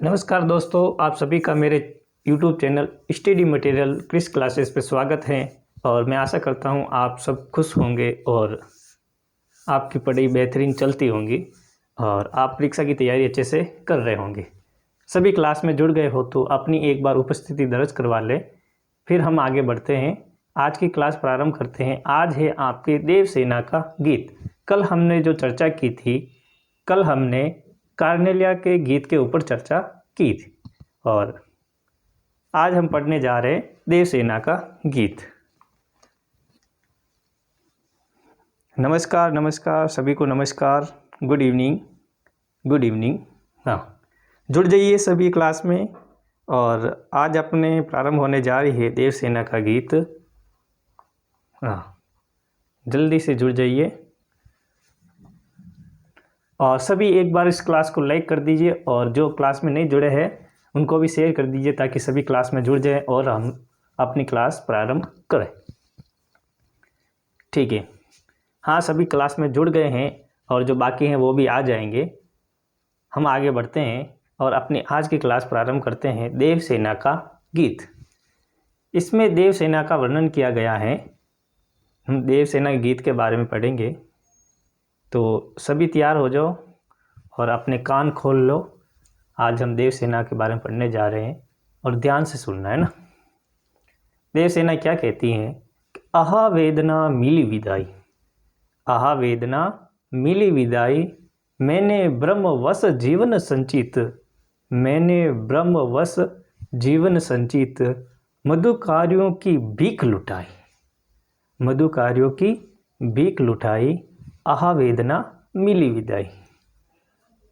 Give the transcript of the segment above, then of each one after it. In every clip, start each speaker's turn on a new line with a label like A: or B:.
A: नमस्कार दोस्तों, आप सभी का मेरे YouTube channel study material quiz classes पे स्वागत है। और मैं आशा करता हूँ आप सब खुश होंगे और आपकी पढ़ाई बेहतरीन चलती होंगी और आप परीक्षा की तैयारी अच्छे से कर रहे होंगे। सभी क्लास में जुड़ गए हो तो अपनी एक बार उपस्थिति दर्ज करवा लें, फिर हम आगे बढ़ते हैं। आज की क्लास प्रारंभ करते हैं। आज है आपके देवसेना का गीत। कल हमने जो चर्चा की थी, कल हमने कार्नेलिया के गीत के ऊपर चर्चा की थी और आज हम पढ़ने जा रहे हैं देवसेना का गीत। नमस्कार नमस्कार सभी को नमस्कार, गुड इवनिंग। हाँ, जुड़ जाइए सभी क्लास में। और आज अपने प्रारंभ होने जा रही है देवसेना का गीत। हाँ, जल्दी से जुड़ जाइए और सभी एक बार इस क्लास को लाइक कर दीजिए और जो क्लास में नहीं जुड़े हैं उनको भी शेयर कर दीजिए ताकि सभी क्लास में जुड़ जाएं और हम अपनी क्लास प्रारंभ करें। ठीक है, हाँ सभी क्लास में जुड़ गए हैं और जो बाकी हैं वो भी आ जाएंगे। हम आगे बढ़ते हैं और अपनी आज की क्लास प्रारंभ करते हैं देवसेना का गीत। इसमें देवसेना का वर्णन किया गया है। हम देवसेना के गीत के बारे में पढ़ेंगे, तो सभी तैयार हो जाओ और अपने कान खोल लो। आज हम देवसेना के बारे में पढ़ने जा रहे हैं और ध्यान से सुनना है ना। देवसेना क्या कहती हैं? आहा वेदना मिली विदाई, आहा वेदना मिली विदाई, मैंने ब्रह्मवश जीवन संचित, मैंने ब्रह्मवश जीवन संचित, मधुकारियों की भीख लुटाई, मधुकारियों की भीख लुटाई, आहा वेदना मिली विदाई।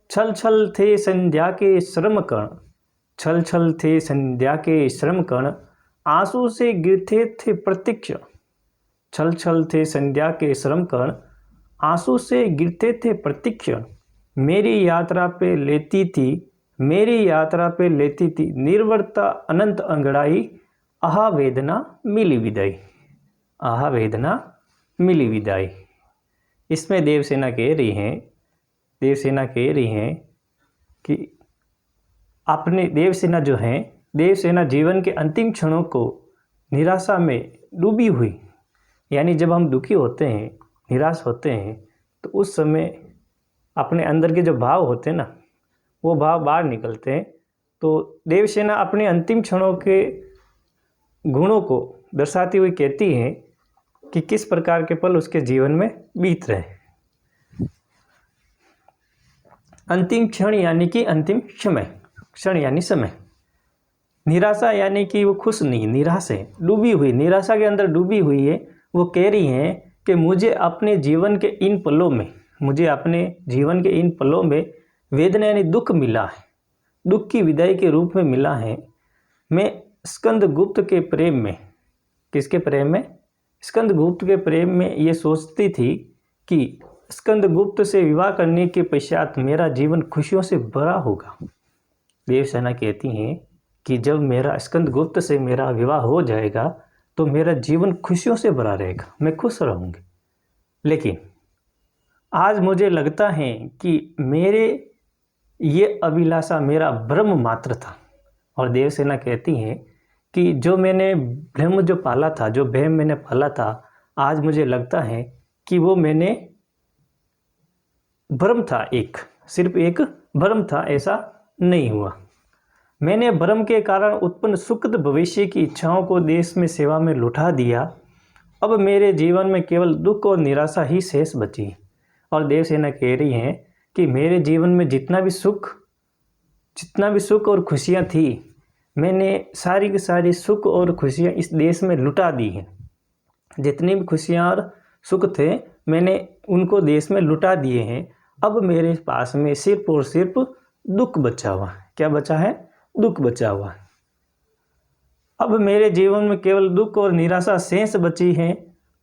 A: छल छल थे संध्या के श्रम कण, छल छल थे संध्या के श्रम कण, आंसू से गिरते थे प्रत्यक्ष, छल छल थे संध्या के श्रम कण, आंसू से गिरते थे प्रत्यक्ष, मेरी यात्रा पे लेती थी, मेरी यात्रा पे लेती थी निर्वरता अनंत अंगड़ाई, आहा वेदना मिली विदाई, आहा वेदना मिली विदाई। इसमें देवसेना कह रही हैं कि अपने देवसेना जो है, देवसेना जीवन के अंतिम क्षणों को निराशा में डूबी हुई, यानी जब हम दुखी होते हैं, निराश होते हैं, तो उस समय अपने अंदर के जो भाव होते हैं ना, वो भाव बाहर निकलते हैं। तो देवसेना अपने अंतिम क्षणों के गुणों को दर्शाती हुई कहती हैं कि किस प्रकार के पल उसके जीवन में बीत रहे। अंतिम क्षण यानी कि अंतिम समय, क्षण यानी समय। निराशा यानी कि वो खुश नहीं, निराश है, डूबी हुई, निराशा के अंदर डूबी हुई है। वो कह रही हैं कि मुझे अपने जीवन के इन पलों में, मुझे अपने जीवन के इन पलों में वेदना यानी दुख मिला है, दुख की विदाई के रूप में मिला है। मैं स्कंदगुप्त के प्रेम में, किसके प्रेम में? स्कंदगुप्त के प्रेम में ये सोचती थी कि स्कंदगुप्त से विवाह करने के पश्चात मेरा जीवन खुशियों से भरा होगा। देवसेना कहती हैं कि जब मेरा स्कंदगुप्त से मेरा विवाह हो जाएगा तो मेरा जीवन खुशियों से भरा रहेगा, मैं खुश रहूँगी। लेकिन आज मुझे लगता है कि मेरे ये अभिलाषा मेरा भ्रम मात्र था। और देवसेना कहती हैं कि जो मैंने भ्रम जो पाला था, जो वहम मैंने पाला था, आज मुझे लगता है कि वो मैंने भ्रम था, एक सिर्फ एक भ्रम था, ऐसा नहीं हुआ। मैंने भ्रम के कारण उत्पन्न सुखद भविष्य की इच्छाओं को देश में सेवा में लुटा दिया। अब मेरे जीवन में केवल दुख और निराशा ही शेष बची। और देवसेना कह रही हैं कि मेरे जीवन में जितना भी सुख और खुशियाँ थी, मैंने सारी की सारी सुख और खुशियाँ इस देश में लुटा दी हैं। जितनी भी खुशियाँ और सुख थे मैंने उनको देश में लुटा दिए हैं। अब मेरे पास में सिर्फ और सिर्फ दुख बचा हुआ है। क्या बचा है? दुख बचा हुआ है। अब मेरे जीवन में केवल दुख और निराशा शेष बची है।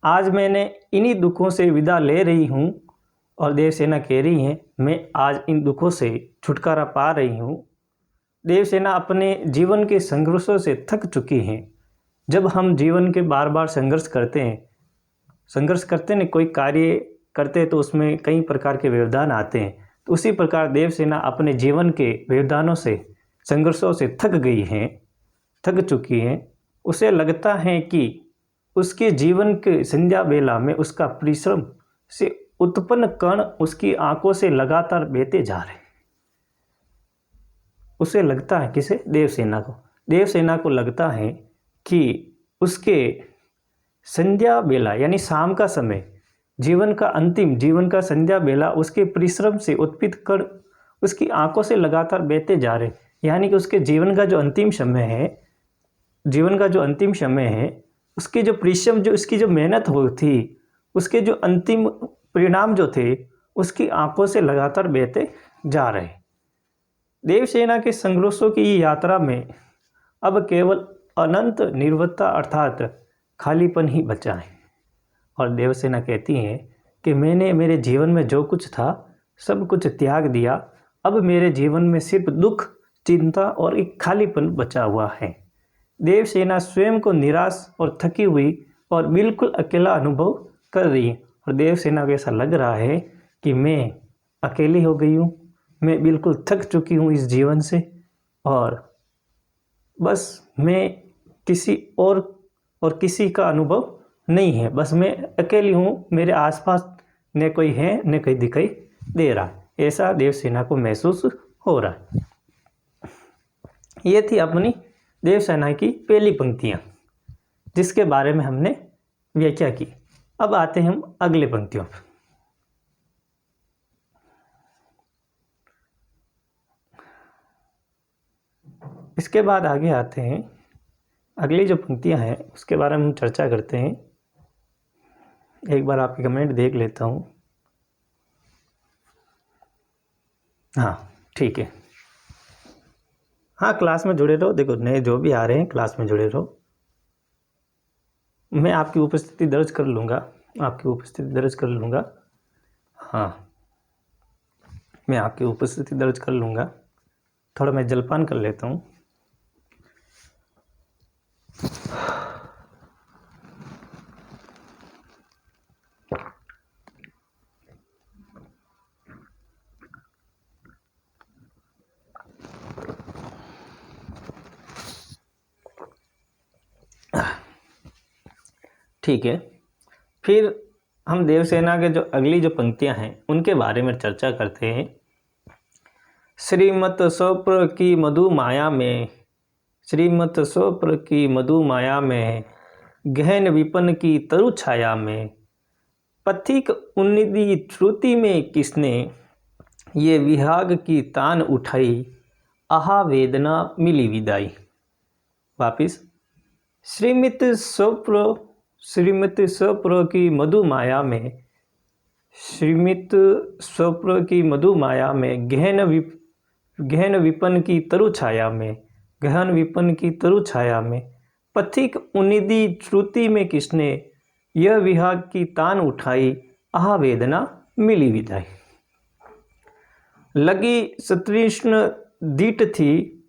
A: आज मैंने इन्हीं दुखों से विदा ले रही हूँ। और देवसेना कह रही हैं मैं आज इन दुखों से छुटकारा पा रही हूँ। देवसेना अपने जीवन के संघर्षों से थक चुकी हैं। जब हम जीवन के बार बार संघर्ष करते हैं, कोई कार्य करते हैं तो उसमें कई प्रकार के व्यवधान आते हैं। तो उसी प्रकार देवसेना अपने जीवन के व्यवधानों से संघर्षों से थक चुकी हैं, उसे लगता है कि उसके जीवन के संध्या बेला में उसका परिश्रम से उत्पन्न कण उसकी आंखों से लगातार बहते जा रहे हैं। उसे लगता है, किसे? देवसेना को लगता है कि उसके संध्या बेला यानी शाम का समय, जीवन का संध्या बेला, उसके परिश्रम से उत्पित कण उसकी आंखों से लगातार बहते जा रहे हैं। यानी कि उसके जीवन का जो अंतिम समय है, उसके जो परिश्रम, जो उसकी जो मेहनत हुई थी, उसके जो अंतिम परिणाम जो थे, उसकी आंखों से लगातार बहते जा रहे। देवसेना के संघर्षों की यात्रा में अब केवल अनंत निर्वृत्ता अर्थात खालीपन ही बचा है। और देवसेना कहती हैं कि मैंने मेरे जीवन में जो कुछ था सब कुछ त्याग दिया, अब मेरे जीवन में सिर्फ दुख, चिंता और एक खालीपन बचा हुआ है। देवसेना स्वयं को निराश और थकी हुई और बिल्कुल अकेला अनुभव कर रही है। और देवसेना को ऐसा लग रहा है कि मैं अकेली हो गई हूँ, मैं बिल्कुल थक चुकी हूँ इस जीवन से, और बस मैं किसी और किसी का अनुभव नहीं है, बस मैं अकेली हूँ, मेरे आसपास न कोई है न कोई दिखाई दे रहा है। ऐसा देवसेना को महसूस हो रहा है। ये थी अपनी देवसेना की पहली पंक्तियाँ, जिसके बारे में हमने व्याख्या की। अब आते हैं हम अगले पंक्तियों पर। इसके बाद आगे आते हैं, अगली जो पंक्तियां हैं उसके बारे में हम चर्चा करते हैं। एक बार आपके कमेंट देख लेता हूँ। हाँ, ठीक है। हाँ, क्लास में जुड़े रहो। देखो, नए जो भी आ रहे हैं क्लास में जुड़े रहो। मैं आपकी उपस्थिति दर्ज कर लूँगा। हाँ, मैं आपकी उपस्थिति दर्ज कर लूँगा। थोड़ा मैं जलपान कर लेता हूँ। ठीक है, फिर हम देवसेना के जो अगली जो पंक्तियां हैं उनके बारे में चर्चा करते हैं। श्रीमत स्वप्र की मधु माया में गहन विपन की तरु छाया में, पथिक उन्निधि श्रुति में किसने ये विहाग की तान उठाई, आहा वेदना मिली विदाई। वापिस, श्रीमत स्वप्र की मधु माया में गहन विपन की तरु छाया में, पथिक उन्निधि श्रुति में किसने यह विहाग की तान उठाई, आहा वेदना मिली विदाई। लगी सतृष्ण दीट थी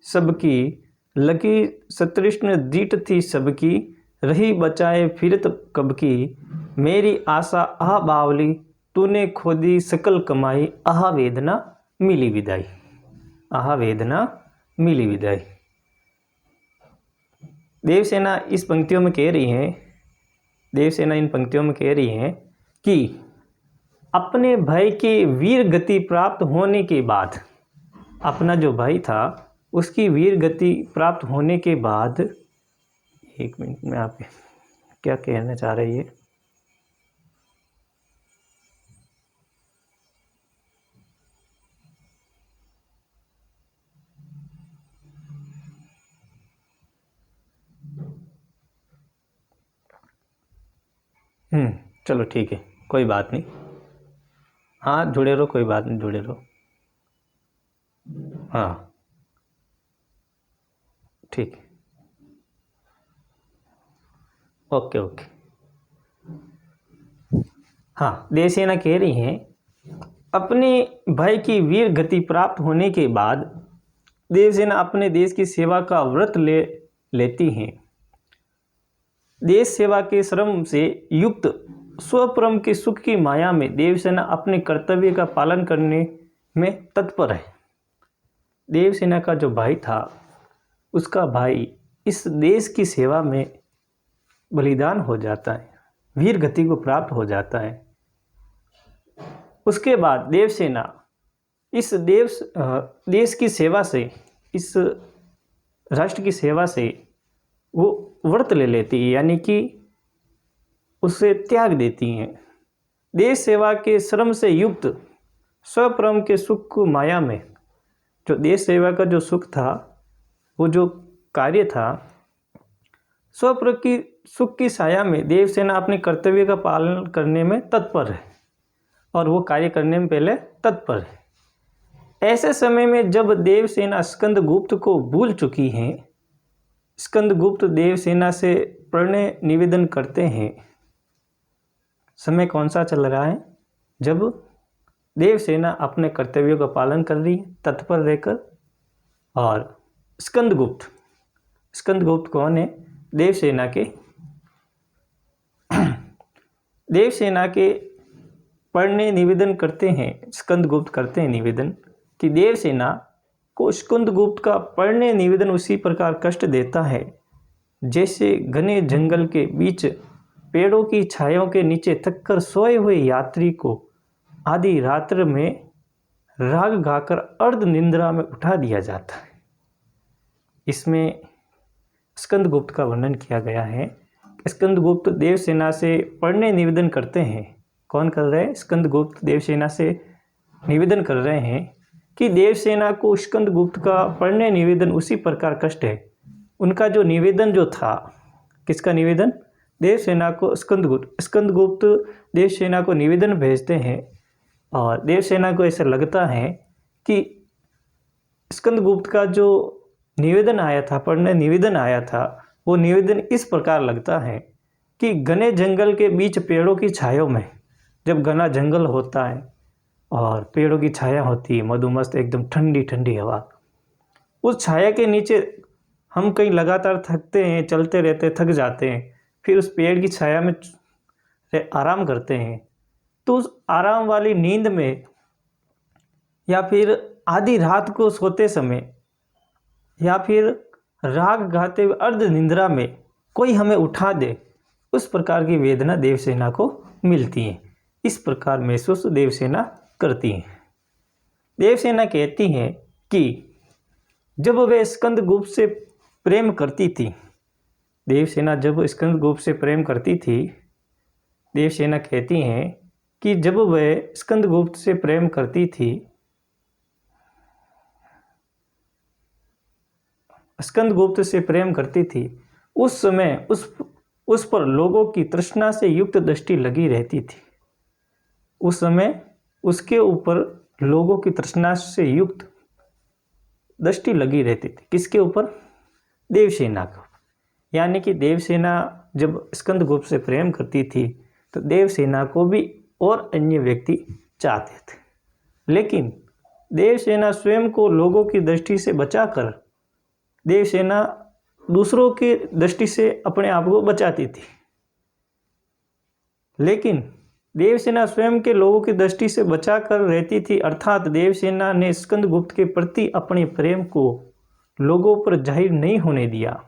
A: सबकी, रही बचाए फिरत कब की, मेरी आशा आह बावली, तूने खोदी सकल कमाई, आहा वेदना मिली विदाई। देवसेना इन पंक्तियों में कह रही हैं कि अपने भाई के वीर गति प्राप्त होने के बाद, अपना जो भाई था उसकी वीर गति प्राप्त होने के बाद, एक मिनट में आप क्या कहना चाह रही है? चलो ठीक है, कोई बात नहीं। हाँ, जुड़े रहो, कोई बात नहीं, जुड़े रहो। हाँ, ठीक है, ओके। हाँ, देवसेना कह रही हैं अपने भाई की वीर गति प्राप्त होने के बाद देवसेना अपने देश की सेवा का व्रत लेती हैं। देश सेवा के श्रम से युक्त स्वपरम के सुख की माया में देवसेना अपने कर्तव्य का पालन करने में तत्पर है। देवसेना का जो भाई था, उसका भाई इस देश की सेवा में बलिदान हो जाता है, वीर गति को प्राप्त हो जाता है। उसके बाद देवसेना इस देश की सेवा से, इस राष्ट्र की सेवा से वो व्रत ले लेती है, यानी कि उसे त्याग देती हैं। देश सेवा के श्रम से युक्त स्वप्रम के सुख को माया में, जो देश सेवा का जो सुख था, वो जो कार्य था, स्वप्र की सुख की छाया में देवसेना अपने कर्तव्य का पालन करने में तत्पर है और वो कार्य करने में पहले तत्पर है। ऐसे समय में जब देवसेना स्कंदगुप्त को भूल चुकी हैं, स्कंदगुप्त देवसेना से प्रणय निवेदन करते हैं। समय कौन सा चल रहा है? जब देवसेना अपने कर्तव्यों का पालन कर रही है तत्पर रहकर, और स्कंदगुप्त कौन है? देवसेना के प्रणय निवेदन करते हैं। स्कंदगुप्त करते हैं निवेदन कि देवसेना को स्कंदगुप्त का प्रणय निवेदन उसी प्रकार कष्ट देता है जैसे घने जंगल के बीच पेड़ों की छायाओं के नीचे थककर सोए हुए यात्री को आधी रात्र में राग गाकर अर्ध निंद्रा में उठा दिया जाता है। इसमें स्कंदगुप्त का वर्णन किया गया है। स्कंदगुप्त देवसेना से प्रणय निवेदन करते हैं। कौन कर रहे हैं? स्कंदगुप्त देवसेना से निवेदन कर रहे हैं कि देवसेना को स्कंदगुप्त का प्रणय निवेदन उसी प्रकार कष्ट है। उनका जो निवेदन जो था, किसका निवेदन? देवसेना को स्कंदगुप्त देवसेना को निवेदन भेजते हैं और देवसेना को ऐसा लगता है कि स्कंदगुप्त का जो निवेदन आया था, प्रणय निवेदन आया था, वो निवेदन इस प्रकार लगता है कि घने जंगल के बीच पेड़ों की छायाओं में, जब घना जंगल होता है और पेड़ों की छाया होती है, मधुमस्त एकदम ठंडी ठंडी हवा, उस छाया के नीचे हम कहीं लगातार थकते हैं, चलते रहते, थक जाते हैं, फिर उस पेड़ की छाया में आराम करते हैं। तो उस आराम वाली नींद में या फिर आधी रात को सोते समय या फिर राग गाते हुए अर्ध निंद्रा में कोई हमें उठा दे, उस प्रकार की वेदना देवसेना को मिलती है। इस प्रकार महसूस देवसेना करती है। देवसेना कहती है कि जब वे स्कंदगुप्त से प्रेम करती थी, देवसेना जब स्कंदगुप्त से प्रेम करती थी, देवसेना कहती हैं कि जब वह स्कंदगुप्त से प्रेम करती थी, स्कंदगुप्त से प्रेम करती थी, उस समय उस पर लोगों की तृष्णा से युक्त दृष्टि लगी रहती थी। उस समय उसके ऊपर लोगों की तृष्णा से युक्त दृष्टि लगी रहती थी। किसके ऊपर? देवसेना के ऊपर। यानी कि देवसेना जब स्कंदगुप्त से प्रेम करती थी तो देवसेना को भी और अन्य व्यक्ति चाहते थे, लेकिन देवसेना स्वयं को लोगों की दृष्टि से बचाकर देवसेना दूसरों की दृष्टि से अपने आप को बचाती थी। लेकिन देवसेना स्वयं के लोगों की दृष्टि से बचा कर रहती थी, अर्थात देवसेना ने स्कंदगुप्त के प्रति अपने प्रेम को लोगों पर जाहिर नहीं होने दिया।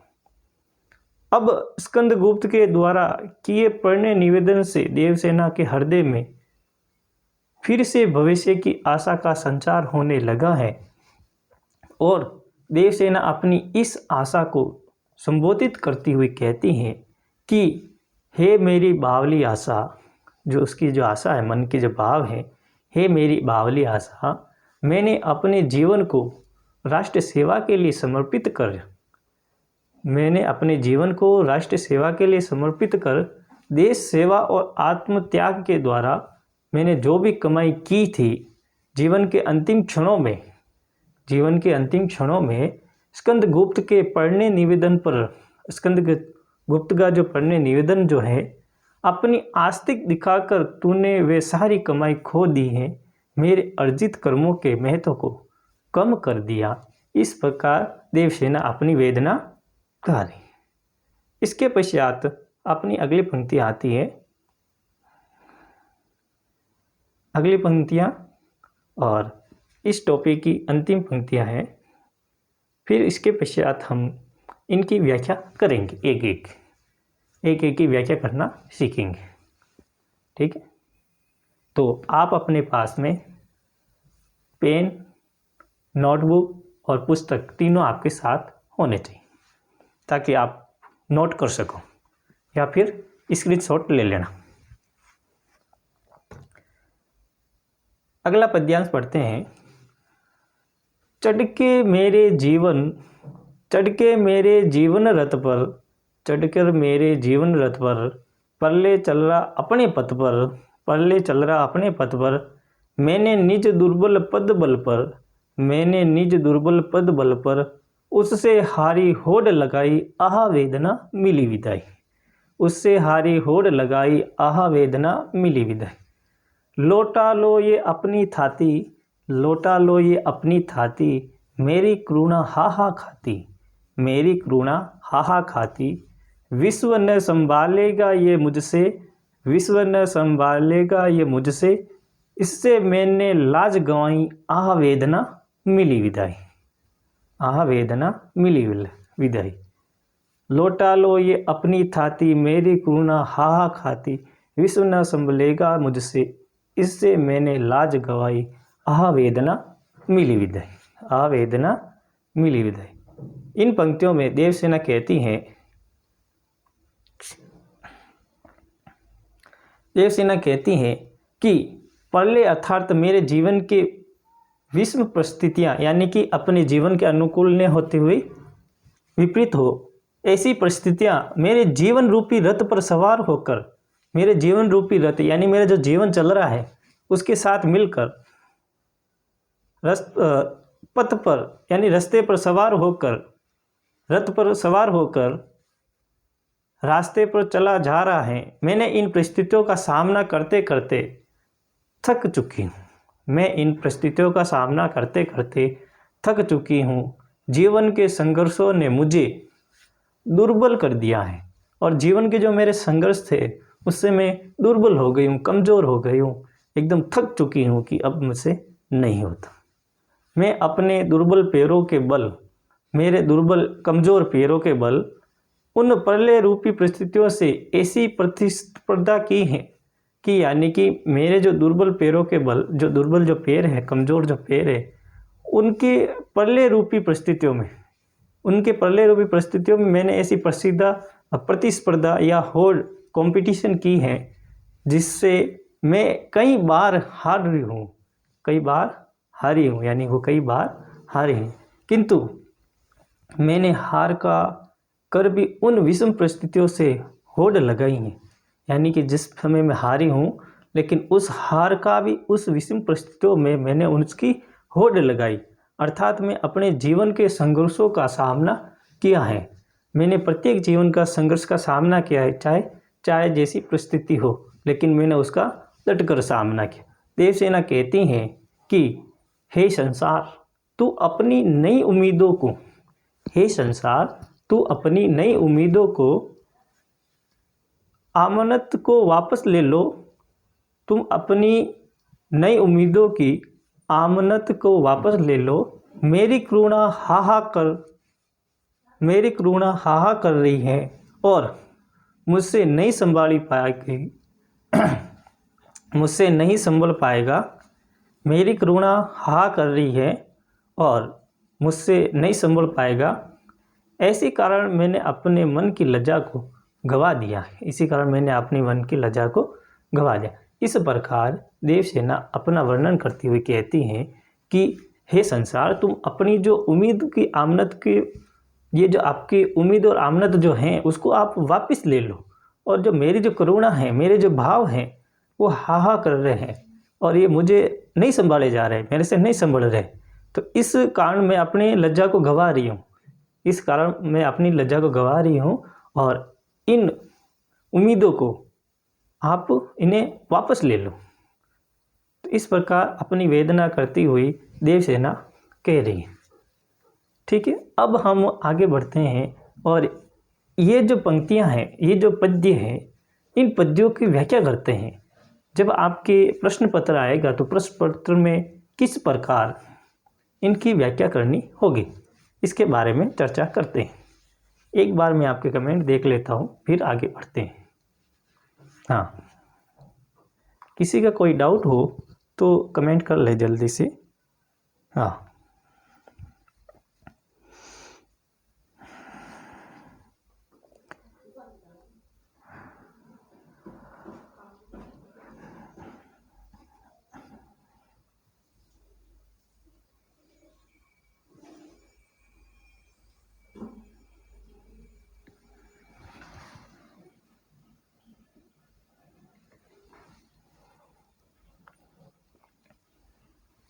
A: अब स्कंदगुप्त के द्वारा किए प्रणय निवेदन से देवसेना के हृदय में फिर से भविष्य की आशा का संचार होने लगा है और देवसेना अपनी इस आशा को संबोधित करती हुई कहती हैं कि हे मेरी बावली आशा, जो उसकी जो आशा है, मन की जो भाव है, हे मेरी बावली आशा, मैंने अपने जीवन को राष्ट्र सेवा के लिए समर्पित कर देश सेवा और आत्म त्याग के द्वारा मैंने जो भी कमाई की थी, जीवन के अंतिम क्षणों में स्कंदगुप्त के प्रणय निवेदन पर, स्कंदगुप्त का जो प्रणय निवेदन जो है, अपनी आस्तिक दिखाकर तूने वे सारी कमाई खो दी है, मेरे अर्जित कर्मों के महत्व को कम कर दिया। इस प्रकार देवसेना अपनी वेदना गा रही। इसके पश्चात अपनी अगली पंक्ति आती है, अगली पंक्तियाँ और इस टॉपिक की अंतिम पंक्तियाँ हैं। फिर इसके पश्चात हम इनकी व्याख्या करेंगे, एक एक की व्याख्या करना सीखेंगे। ठीक है, तो आप अपने पास में पेन, नोटबुक और पुस्तक तीनों आपके साथ होने चाहिए ताकि आप नोट कर सको या फिर स्क्रीनशॉट ले लेना। अगला पद्यांश पढ़ते हैं। चढ़ के मेरे जीवन रथ पर, चढ़कर मेरे जीवन रथ पर, पल्ले चल रहा अपने पथ पर, पल्ले चल रहा अपने पथ पर, मैंने निज दुर्बल पद बल पर, मैंने निज दुर्बल पद बल पर, उससे हारी होड़ लगाई आहा वेदना मिली विदाई, उससे हारी होड़ लगाई आहा वेदना मिली विदाई। लौटा लो ये अपनी थाती, लौटा लो ये अपनी थाती, मेरी करुणा हाहा खाती, मेरी करुणा हाहा खाती, विश्व न संभालेगा ये मुझसे, विश्व न संभालेगा ये मुझसे, इससे मैंने लाज गंवाई आह वेदना मिली विदाई, आह वेदना मिली विदाई। लौटा लो ये अपनी थाती, मेरी करुणा हाहा खाती, विश्व न संभलेगा मुझसे, इससे मैंने लाज गवाई आह वेदना मिली विदाई, आह वेदना मिली विदाई। इन पंक्तियों में देवसेना कहती हैं, देवसेना कहती हैं कि प्रलय अर्थात मेरे जीवन के विषम परिस्थितियाँ, यानी कि अपने जीवन के अनुकूल न होते हुए विपरीत हो, ऐसी परिस्थितियाँ मेरे जीवन रूपी रथ पर सवार होकर, मेरे जीवन रूपी रथ यानी मेरा जो जीवन चल रहा है उसके साथ मिलकर पथ पर यानी रास्ते पर सवार होकर, रथ पर सवार होकर रास्ते पर चला जा रहा है। मैंने इन परिस्थितियों का सामना करते करते थक चुकी हूँ, मैं इन परिस्थितियों का सामना करते करते थक चुकी हूँ। जीवन के संघर्षों ने मुझे दुर्बल कर दिया है और जीवन के जो मेरे संघर्ष थे उससे मैं दुर्बल हो गई हूँ, कमज़ोर हो गई हूँ, एकदम थक चुकी हूँ कि अब मुझसे नहीं होता। मैं अपने दुर्बल पैरों के बल, मेरे दुर्बल कमज़ोर पैरों के बल उन प्रलय रूपी परिस्थितियों से ऐसी प्रतिस्पर्धा की है कि यानी कि मेरे जो दुर्बल पैरों के बल, जो दुर्बल जो पैर है, कमज़ोर जो पैर है, उनके प्रलय रूपी परिस्थितियों में, उनके प्रलय रूपी परिस्थितियों में मैंने ऐसी प्रतिस्पर्धा या होड़ कंपटीशन की है जिससे मैं कई बार हार रही हूँ, कई बार हारी हूँ, यानी वो कई बार हारी हैं। किंतु मैंने हार का कर भी उन विषम परिस्थितियों से होड़ लगाई है, यानी कि जिस समय मैं हारी हूँ लेकिन उस हार का भी उस विषम परिस्थितियों में मैंने उसकी होड़ लगाई, अर्थात मैं अपने जीवन के संघर्षों का सामना किया है। मैंने प्रत्येक जीवन का संघर्ष का सामना किया है, चाहे जैसी परिस्थिति हो, लेकिन मैंने उसका डटकर सामना किया। देवसेना कहती हैं कि हे संसार तू अपनी नई उम्मीदों को, हे संसार तू अपनी नई उम्मीदों को, आमनत को वापस ले लो, तुम अपनी नई उम्मीदों की आमनत को वापस ले लो। मेरी करुणा हाहा कर रही है और मुझसे नहीं संभाली पाएगी, मुझसे नहीं संभल पाएगा। मेरी करुणा हाहा कर रही है और मुझसे नहीं संभल पाएगा। ऐसी कारण मैंने अपने मन की लज्जा को गवा दिया, इसी कारण मैंने अपनी मन की लज्जा को गवा दिया। इस प्रकार देवसेना अपना वर्णन करती हुई कहती हैं कि हे संसार तुम अपनी जो उम्मीद की आमनत की, ये जो आपकी उम्मीद और आमनत जो हैं उसको आप वापस ले लो, और जो मेरी जो करुणा है, मेरे जो भाव हैं वो हाहा कर रहे हैं और ये मुझे नहीं संभाले जा रहे, मेरे से नहीं संभल रहे। तो इस कारण मैं अपनी लज्जा को गवा रही हूँ, इस कारण मैं अपनी लज्जा को गवा रही हूँ और इन उम्मीदों को आप इन्हें वापस ले लो। तो इस प्रकार अपनी वेदना करती हुई देवसेना कह रही है। ठीक है, अब हम आगे बढ़ते हैं और ये जो पंक्तियां हैं, ये जो पद्य हैं, इन पद्यों की व्याख्या करते हैं। जब आपके प्रश्न पत्र आएगा तो प्रश्न पत्र में किस प्रकार इनकी व्याख्या करनी होगी। इसके बारे में चर्चा करते हैं। एक बार मैं आपके कमेंट देख लेता हूँ, फिर आगे बढ़ते हैं। हाँ, किसी का कोई डाउट हो तो कमेंट कर ले जल्दी से। हाँ,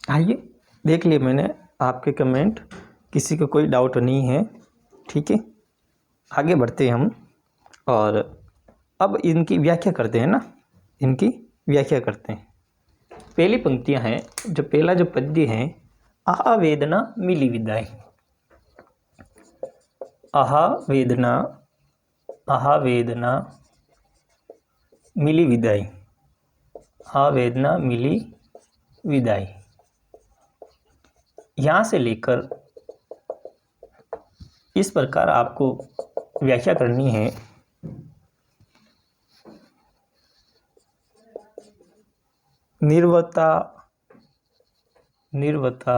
A: आइए देख लिए मैंने आपके कमेंट, किसी को कोई डाउट नहीं है। ठीक है, आगे बढ़ते हैं हम और अब इनकी व्याख्या करते हैं ना, इनकी व्याख्या करते हैं। पहली पंक्तियां हैं, जो पहला जो पद्य है, आहा वेदना मिली विदाई। आहा वेदना, आहा वेदना मिली विदाई, आहा वेदना मिली विदाई। यहाँ से लेकर इस प्रकार आपको व्याख्या करनी है। निर्वता, निर्वता,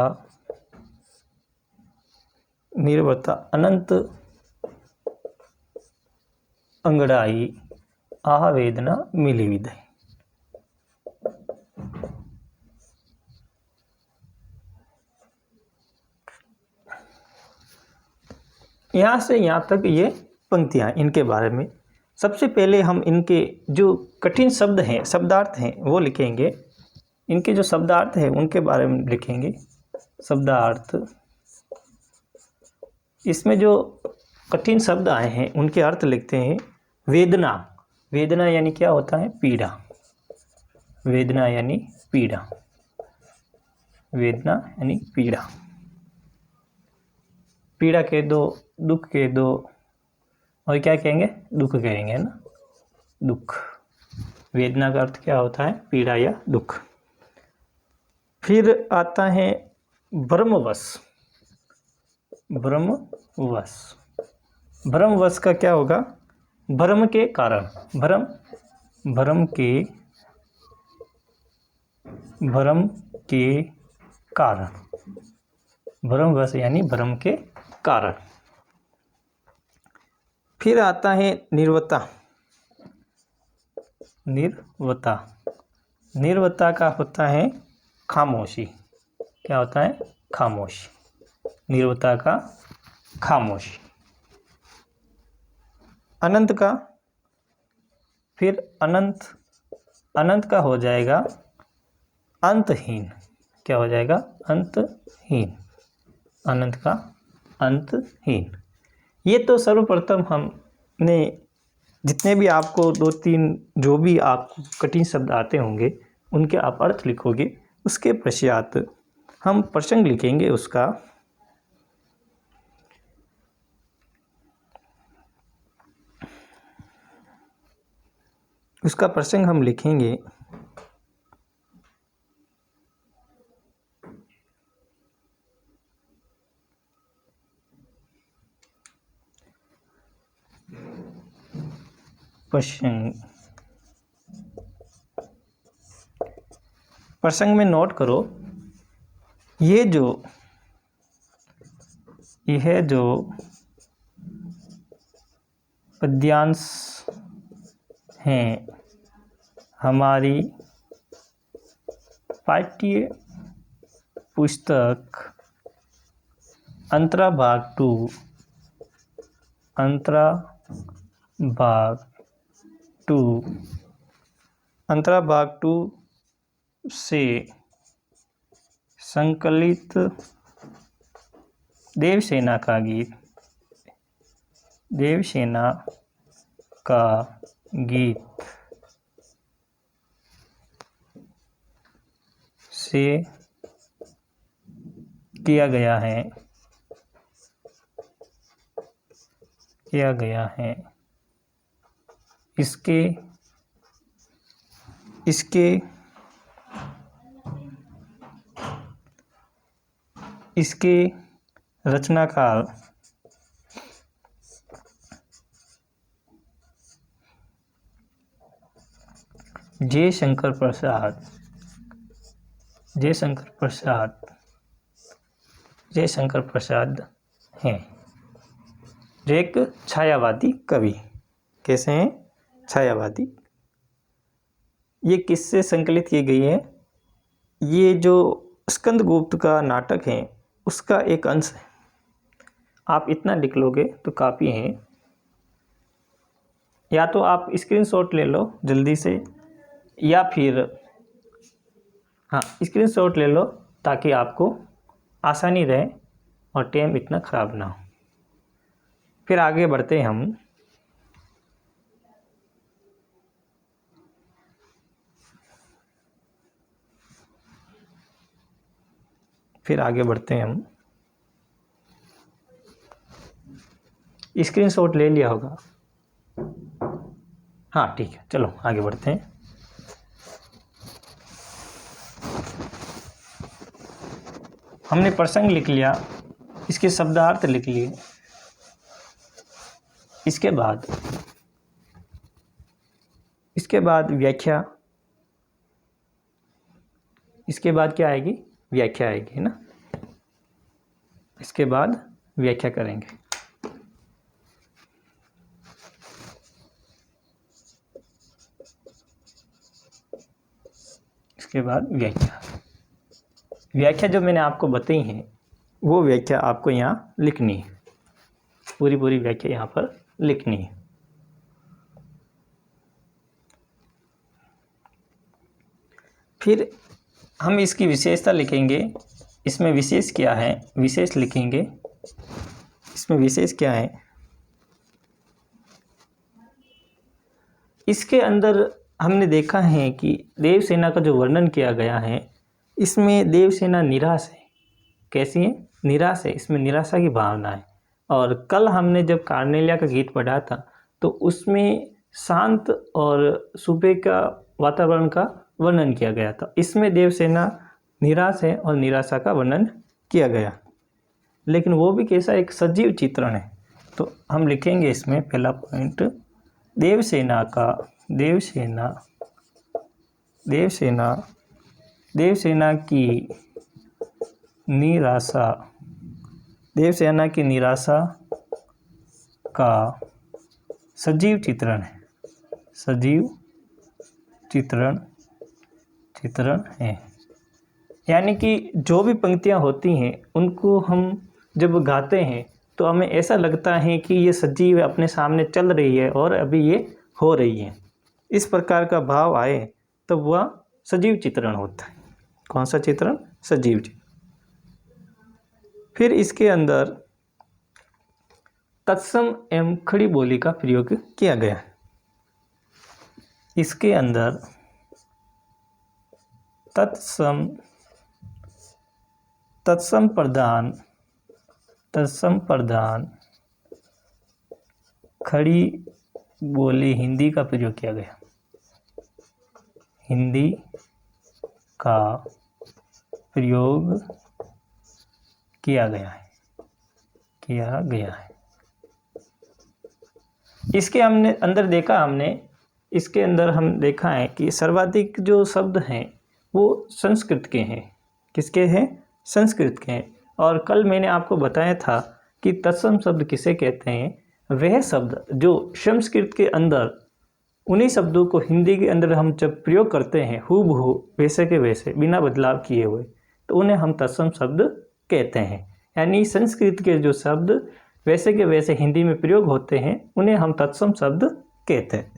A: निर्वता अनंत अंगड़ाई, आह वेदना मिली विदाई। यहाँ से यहाँ तक ये पंक्तियाँ इनके बारे में। सबसे पहले हम इनके जो कठिन शब्द हैं, शब्दार्थ हैं, वो लिखेंगे। इनके जो शब्दार्थ हैं उनके बारे में लिखेंगे। शब्दार्थ, इसमें जो कठिन शब्द आए हैं उनके अर्थ लिखते हैं। वेदना, वेदना यानी क्या होता है? पीड़ा। वेदना यानी पीड़ा, वेदना यानी पीड़ा। पीड़ा कह दो, दुख कह दो, और क्या कहेंगे? दुख कहेंगे ना, दुख। वेदना का अर्थ क्या होता है? पीड़ा या दुख। फिर आता है भ्रमवश। भ्रमवश, भ्रमवश का क्या होगा? भ्रम के कारण, भ्रम, भ्रम के, भ्रम के कारण, भ्रमवश यानी भ्रम के कारण। फिर आता है निर्वता। निर्वता, निर्वता का होता है खामोशी। क्या होता है? खामोशी। निर्वता का खामोशी। अनंत का, फिर अनंत, अनंत का हो जाएगा अंतहीन। क्या हो जाएगा? अंतहीन। अनंत का अंतहीन। ये तो सर्वप्रथम हमने जितने भी आपको 2-3 जो भी आपको कठिन शब्द आते होंगे उनके आप अर्थ लिखोगे। उसके पश्चात हम प्रसंग लिखेंगे उसका। उसका प्रसंग हम लिखेंगे। प्रसंग, प्रसंग में नोट करो, यह जो पद्यांश हैं हमारी पाठ्य पुस्तक अंतरा भाग 2, अंतरा भाग 2, अंतरा भाग 2 से संकलित देवसेना का गीत, देवसेना का गीत से किया गया है, किया गया है। इसके इसके इसके रचनाकार जयशंकर प्रसाद हैं, जो एक छायावादी कवि। कैसे हैं? छायावादी। ये किससे संकलित की गई है? ये जो स्कंदगुप्त का नाटक है उसका एक अंश है। आप इतना लिख लोगे तो काफ़ी है। या तो आप स्क्रीनशॉट ले लो जल्दी से, या फिर हाँ स्क्रीनशॉट ले लो ताकि आपको आसानी रहे और टाइम इतना ख़राब ना हो। फिर आगे बढ़ते हैं हम। स्क्रीनशॉट ले लिया होगा। हाँ ठीक है, चलो आगे बढ़ते हैं। हमने प्रसंग लिख लिया, इसके शब्दार्थ लिख लिए। इसके बाद व्याख्या। इसके बाद क्या आएगी? व्याख्या आएगी, है ना। इसके बाद व्याख्या करेंगे। इसके बाद व्याख्या जो मैंने आपको बताई है वो व्याख्या आपको यहाँ लिखनी है। पूरी व्याख्या यहाँ पर लिखनी है। फिर हम इसकी विशेषता लिखेंगे। इसमें विशेष क्या है, विशेष लिखेंगे। इसमें विशेष क्या है? इसके अंदर हमने देखा है कि देवसेना का जो वर्णन किया गया है, इसमें देवसेना निराश है। कैसी है? निराश है। इसमें निराशा की भावना है। और कल हमने जब कार्नेलिया का गीत पढ़ा था तो उसमें शांत और सुबह का वातावरण का वर्णन किया गया था। इसमें देवसेना निराश है और निराशा का वर्णन किया गया, लेकिन वो भी कैसा? एक सजीव चित्रण है। तो हम लिखेंगे इसमें पहला पॉइंट, देवसेना की निराशा का सजीव चित्रण है। सजीव चित्रण है। यानी कि जो भी पंक्तियाँ होती हैं उनको हम जब गाते हैं तो हमें ऐसा लगता है कि ये सजीव अपने सामने चल रही है और अभी ये हो रही है। इस प्रकार का भाव आए तब वह सजीव चित्रण होता है। कौन सा चित्रण? सजीव चित्रण। फिर इसके अंदर तत्सम एवं खड़ी बोली का प्रयोग किया गया है। इसके अंदर तत्सम प्रधान खड़ी बोली हिंदी का प्रयोग किया गया। हिंदी का प्रयोग किया गया है। इसके अंदर हम देखा है कि सर्वाधिक जो शब्द हैं वो संस्कृत के हैं। किसके हैं? संस्कृत के हैं। और कल मैंने आपको बताया था कि तत्सम शब्द किसे कहते हैं? वह शब्द जो संस्कृत के अंदर, उन्हीं शब्दों को हिंदी के अंदर हम जब प्रयोग करते हैं हूबहू वैसे के वैसे बिना बदलाव किए हुए, तो उन्हें हम तत्सम शब्द कहते हैं। यानी संस्कृत के जो शब्द वैसे के वैसे हिंदी में प्रयोग होते हैं उन्हें हम तत्सम शब्द कहते हैं।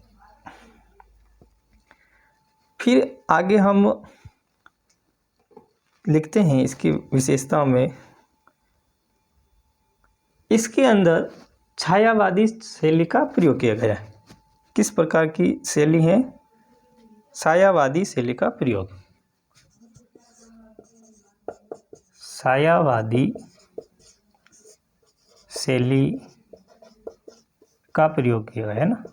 A: फिर आगे हम लिखते हैं इसकी विशेषताओं में। इसके अंदर छायावादी शैली का प्रयोग किया गया है। किस प्रकार की शैली है? छायावादी शैली का प्रयोग। छायावादी शैली का प्रयोग किया है ना,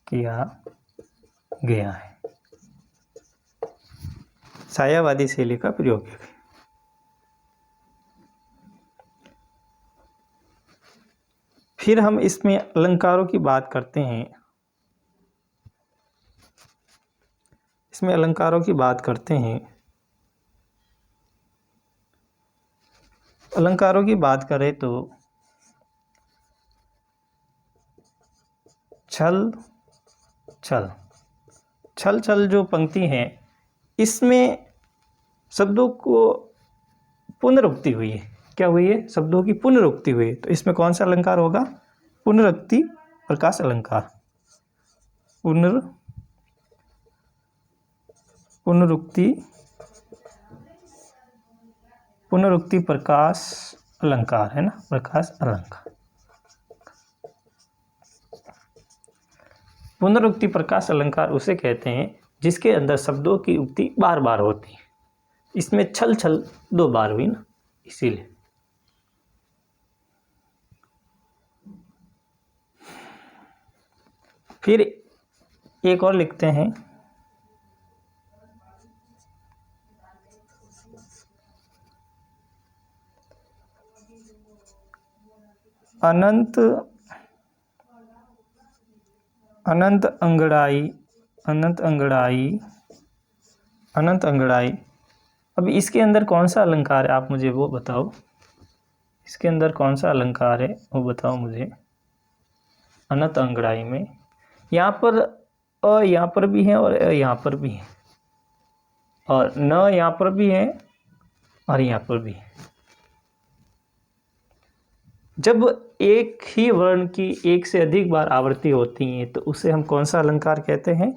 A: किया गया है। छायावादी शैली का प्रयोग किया गया। फिर हम इसमें अलंकारों की बात करते हैं। इसमें अलंकारों की बात करते हैं। अलंकारों की बात करें तो छल छल छल छल जो पंक्ति है, इसमें शब्दों को पुनरुक्ति हुई है। क्या हुई है? शब्दों की पुनरुक्ति हुई है। तो इसमें कौन सा अलंकार होगा? पुनरुक्ति प्रकाश अलंकार। पुनरुक्ति प्रकाश अलंकार है ना, प्रकाश अलंकार। पुनरुक्ति प्रकाश अलंकार उसे कहते हैं जिसके अंदर शब्दों की उक्ति बार बार होती है। इसमें छल छल 2 बार हुई ना, इसीलिए। फिर एक और लिखते हैं, अनंत अंगड़ाई। अब इसके अंदर कौन सा अलंकार है, आप मुझे वो बताओ। इसके अंदर कौन सा अलंकार है वो बताओ मुझे। अनंत अंगड़ाई में यहाँ पर अ यहाँ पर भी है और अ यहाँ पर भी है, और न यहाँ पर भी है और यहाँ पर भी है। जब एक ही वर्ण की एक से अधिक बार आवृत्ति होती है तो उसे हम कौन सा अलंकार कहते हैं?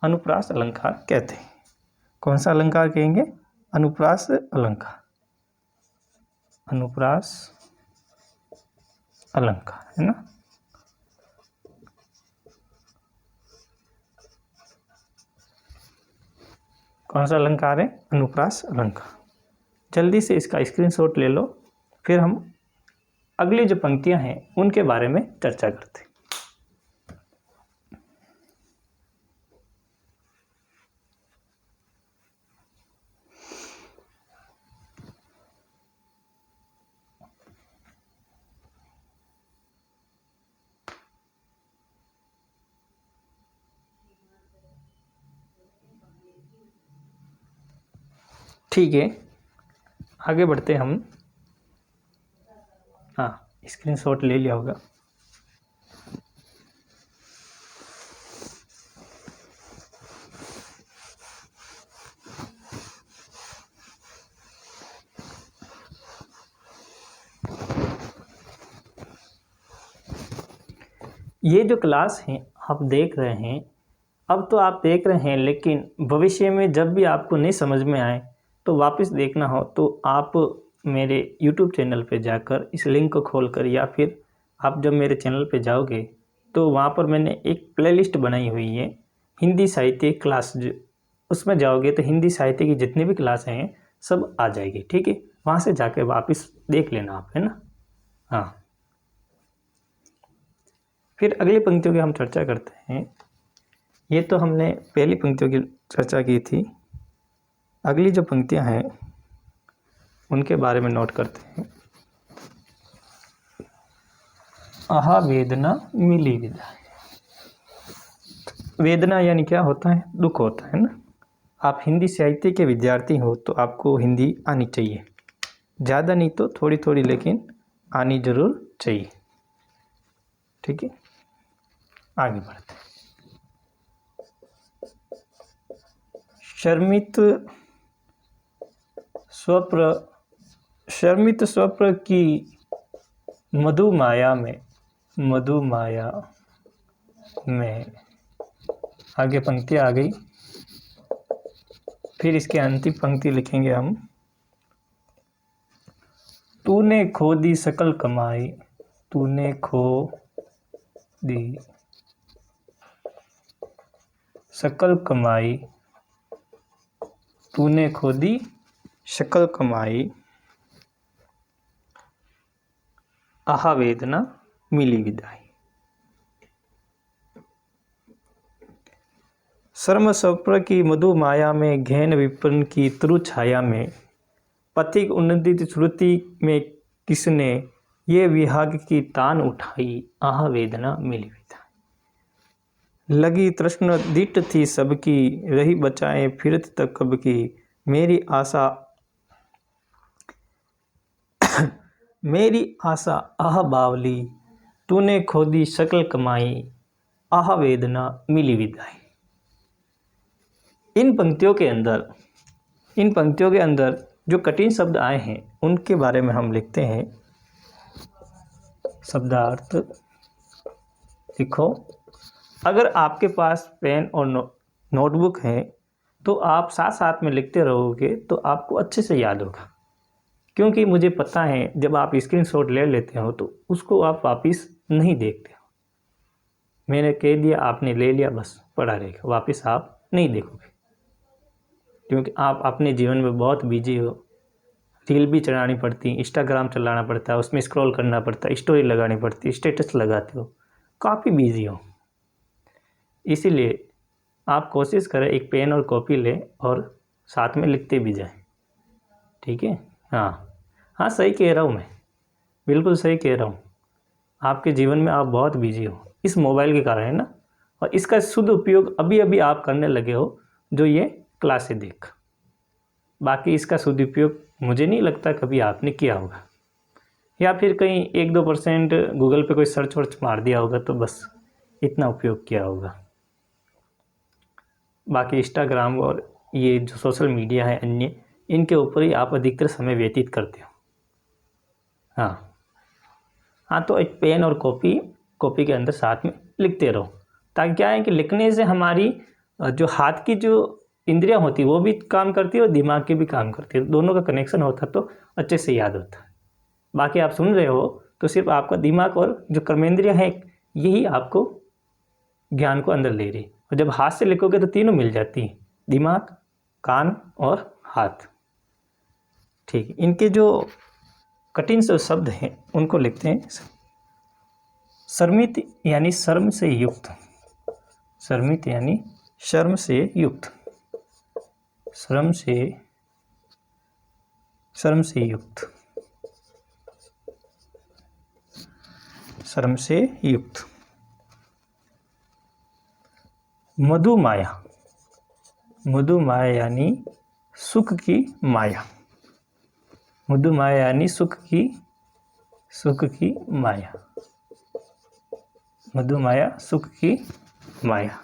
A: अनुप्रास अलंकार कहते हैं। कौन सा अलंकार कहेंगे? अनुप्रास अलंकार। अनुप्रास अलंकार है ना। कौन सा अलंकार है? अनुप्रास अलंकार। जल्दी से इसका स्क्रीनशॉट ले लो, फिर हम अगली जो पंक्तियां हैं उनके बारे में चर्चा करते हैं। ठीक है, आगे बढ़ते हम। हाँ, स्क्रीनशॉट ले लिया होगा। ये जो क्लास है आप देख रहे हैं, अब तो आप देख रहे हैं, लेकिन भविष्य में जब भी आपको नहीं समझ में आए तो वापस देखना हो तो आप मेरे YouTube चैनल पे जाकर इस लिंक को खोलकर, या फिर आप जब मेरे चैनल पे जाओगे तो वहाँ पर मैंने एक प्लेलिस्ट बनाई हुई है हिंदी साहित्य क्लास। उसमें जाओगे तो हिंदी साहित्य की जितनी भी क्लास हैं सब आ जाएगी। ठीक है, वहाँ से जाकर वापस देख लेना आप, है ना। हाँ, फिर अगली पंक्तियों की हम चर्चा करते हैं। ये तो हमने पहली पंक्तियों की चर्चा की थी। अगली जो पंक्तियां हैं उनके बारे में नोट करते हैं। आहा वेदना मिली विदाई। वेदना यानी क्या होता है? दुख होता है ना। आप हिंदी साहित्य के विद्यार्थी हो तो आपको हिंदी आनी चाहिए, ज़्यादा नहीं तो थोड़ी थोड़ी, लेकिन आनी जरूर चाहिए। ठीक है, आगे बढ़ते हैं। शर्मित स्वप्र की मधुमाया में आगे पंक्ति आ गई। फिर इसके अंतिम पंक्ति लिखेंगे हम। तूने खो दी सकल कमाई, तूने खो दी सकल कमाई, तूने खो दी सकल कमाई, आहा वेदना मिली विदाई। शर्म स्वप्न की मधु माया में, घेन विपन्न की तरु छाया में, पथिक उन्नति श्रुति में किसने ये विहाग की तान उठाई, आह वेदना मिली विदाई। लगी तृष्ण दिट थी सबकी, रही बचाए फिरत तक कब की। मेरी आशा मेरी आशा आह बावली, तूने खोदी शकल कमाई, आह वेदना मिली विदाई। इन पंक्तियों के अंदर जो कठिन शब्द आए हैं उनके बारे में हम लिखते हैं। शब्दार्थ लिखो। अगर आपके पास पेन और नोटबुक है तो आप साथ साथ में लिखते रहोगे तो आपको अच्छे से याद होगा, क्योंकि मुझे पता है जब आप स्क्रीनशॉट ले लेते हो तो उसको आप वापस नहीं देखते हो। मैंने कह दिया, आपने ले लिया, बस पड़ा रहेगा, वापस आप नहीं देखोगे, क्योंकि आप अपने जीवन में बहुत बिजी हो। रील भी चलानी पड़ती, इंस्टाग्राम चलाना पड़ता है, उसमें स्क्रॉल करना पड़ता है, स्टोरी लगानी पड़ती है, स्टेटस लगाते हो, काफ़ी बिजी हो। इसीलिए आप कोशिश करें एक पेन और कॉपी लें और साथ में लिखते भी जाएं। ठीक है? हाँ, सही कह रहा हूँ मैं, बिल्कुल सही कह रहा हूँ। आपके जीवन में आप बहुत बिजी हो इस मोबाइल के कारण, है ना। और इसका शुद्ध उपयोग अभी अभी आप करने लगे हो जो ये क्लासें देख। बाकी इसका सदुपयोग मुझे नहीं लगता कभी आपने किया होगा, या फिर कहीं 1-2% गूगल पे कोई सर्च वर्च मार दिया होगा तो बस इतना उपयोग किया होगा। बाकी इंस्टाग्राम और ये जो सोशल मीडिया है अन्य, इनके ऊपर ही आप अधिकतर समय व्यतीत करते हो। हाँ, तो एक पेन और कॉपी के अंदर साथ में लिखते रहो, ताकि क्या है कि लिखने से हमारी जो हाथ की जो इंद्रियां होती है वो भी काम करती है और दिमाग की भी काम करती है, दोनों का कनेक्शन होता तो अच्छे से याद होता है। बाकी आप सुन रहे हो तो सिर्फ आपका दिमाग और जो कर्मेंद्रियां हैं यही आपको ज्ञान को अंदर ले रही, और जब हाथ से लिखोगे तो तीनों मिल जाती हैं, दिमाग, कान और हाथ। ठीक, इनके जो कठिन से शब्द हैं उनको लिखते हैं। शर्मित यानी शर्म से युक्त, शर्मित यानी शर्म से युक्त, शर्म से युक्त, शर्म से युक्त। मधुमाया, मधुमाया यानी सुख की माया, मधुमाया यानी सुख की माया, मधुमाया सुख की माया।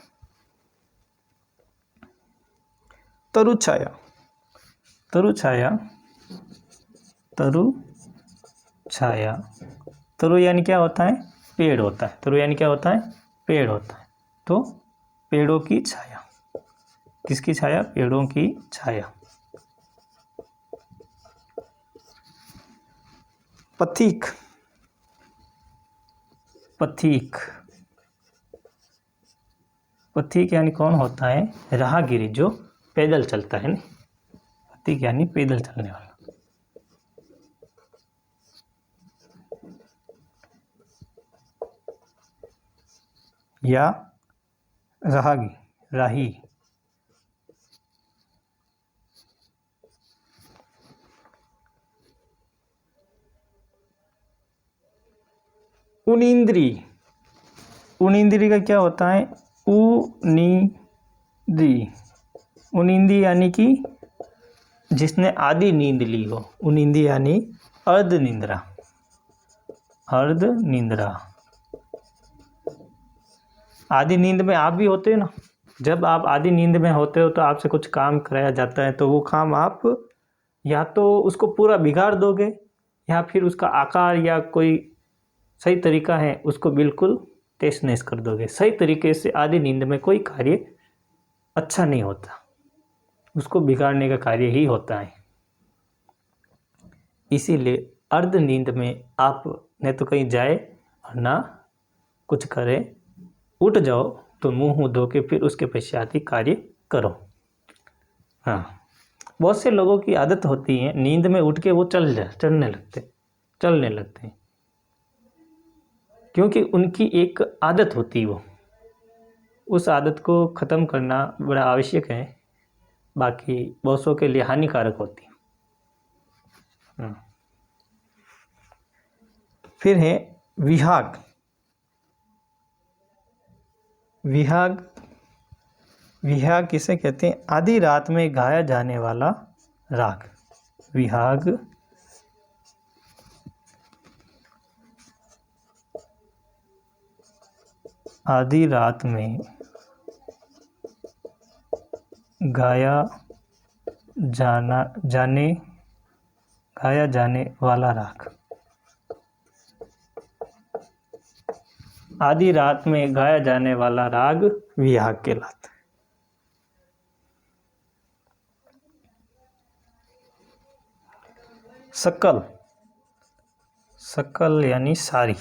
A: तरुछाया, तरुछाया, तरुछाया, तरु यानी क्या होता है? पेड़ होता है। तरु यानी क्या होता है? पेड़ होता है। तो पेड़ों की छाया, किसकी छाया? पेड़ों की छाया। पथिक, पथिक, पथिक यानी कौन होता है? राहगीरी, जो पैदल चलता है ना, पथिक यानी पैदल चलने वाला। या राही, उनिंद्री, उनिंद्री का क्या होता है? उनिंद्री, उनिंद्री यानी कि जिसने आधी नींद ली हो, उनिंद्री यानी अर्ध निंद्रा, अर्ध निंद्रा। आधी नींद में आप भी होते हो ना, जब आप आधी नींद में होते हो तो आपसे कुछ काम कराया जाता है, तो वो काम आप या तो उसको पूरा बिगाड़ दोगे या फिर उसका आकार या कोई सही तरीका है उसको बिल्कुल तहस नहस कर दोगे। सही तरीके से आधी नींद में कोई कार्य अच्छा नहीं होता, उसको बिगाड़ने का कार्य ही होता है। इसीलिए अर्ध नींद में आप न तो कहीं जाए और ना कुछ करे, उठ जाओ तो मुंह धो के फिर उसके पश्चात ही कार्य करो। हाँ, बहुत से लोगों की आदत होती है नींद में उठ के वो चलने लगते हैं, क्योंकि उनकी एक आदत होती है, वो उस आदत को ख़त्म करना बड़ा आवश्यक है, बाकी बहुतों के लिए हानिकारक होती है। फिर है विहाग। विहाग, विहाग किसे कहते हैं? आधी रात में गाया जाने वाला राग। विहाग आधी रात में गाया जाने वाला राग। आधी रात में गाया जाने वाला राग विहाग कहलाता है। सकल, सकल यानी सारी।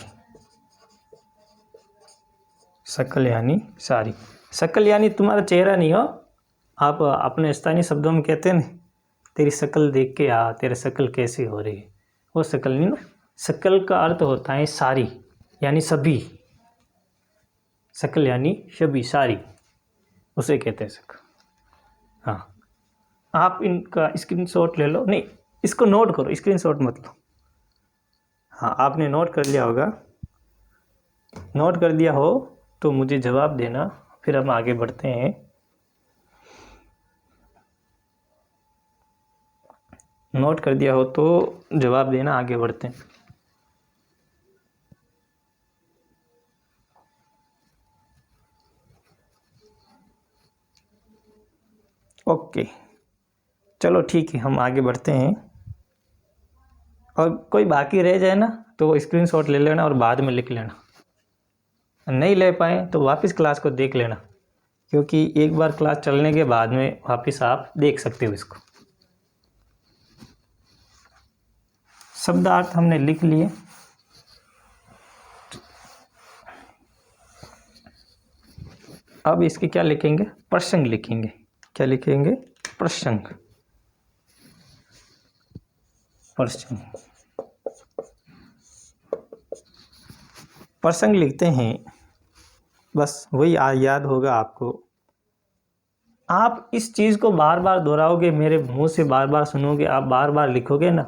A: सकल यानी सारी। सकल यानी तुम्हारा चेहरा नहीं हो, आप अपने स्थानीय शब्दों में कहते हैं ना, तेरी शकल देख के आ, तेरी शकल कैसी हो रही है, वो शकल नहीं ना। शकल का अर्थ होता है सारी, यानी सभी। शकल यानी सभी, सारी, उसे कहते हैं शकल। हाँ, आप इनका स्क्रीनशॉट ले लो, नहीं इसको नोट करो, स्क्रीनशॉट मत लो। हाँ, आपने नोट कर लिया होगा। नोट कर दिया हो तो मुझे जवाब देना, फिर हम आगे बढ़ते हैं। नोट कर दिया हो तो जवाब देना, आगे बढ़ते हैं। ओके, चलो ठीक है, हम आगे बढ़ते हैं। और कोई बाकी रह जाए ना तो स्क्रीनशॉट ले लेना और बाद में लिख लेना। नहीं ले पाए तो वापस क्लास को देख लेना, क्योंकि एक बार क्लास चलने के बाद में वापस आप देख सकते हो इसको। शब्दार्थ हमने लिख लिए। अब इसके क्या लिखेंगे? प्रसंग लिखेंगे। क्या लिखेंगे? प्रसंग। प्रसंग, प्रसंग लिखते हैं। बस वही याद होगा आपको। आप इस चीज़ को बार बार दोहराओगे, मेरे मुंह से बार बार सुनोगे, आप बार बार लिखोगे ना,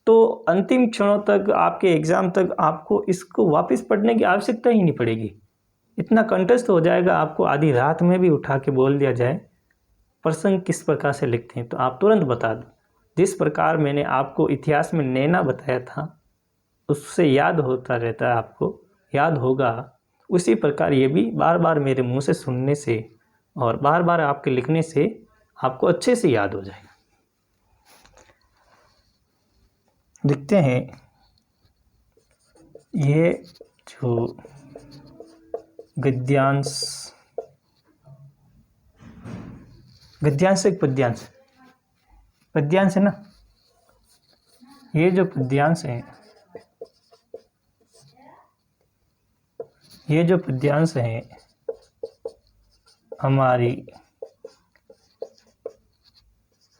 A: तो अंतिम क्षणों तक, आपके एग्ज़ाम तक आपको इसको वापस पढ़ने की आवश्यकता ही नहीं पड़ेगी। इतना कंठस्थ हो जाएगा, आपको आधी रात में भी उठा के बोल दिया जाए प्रसंग किस प्रकार से लिखते हैं तो आप तुरंत बता दो। जिस प्रकार मैंने आपको इतिहास में नैना बताया था, उससे याद होता रहता है, आपको याद होगा। उसी प्रकार ये भी बार बार मेरे मुंह से सुनने से और बार बार आपके लिखने से आपको अच्छे से याद हो जाएगा। देखते हैं, ये जो गद्यांश, गद्यांश एक पद्यांश, पद्यांश है ना, ये जो पद्यांश है, ये जो पद्यांश है हमारी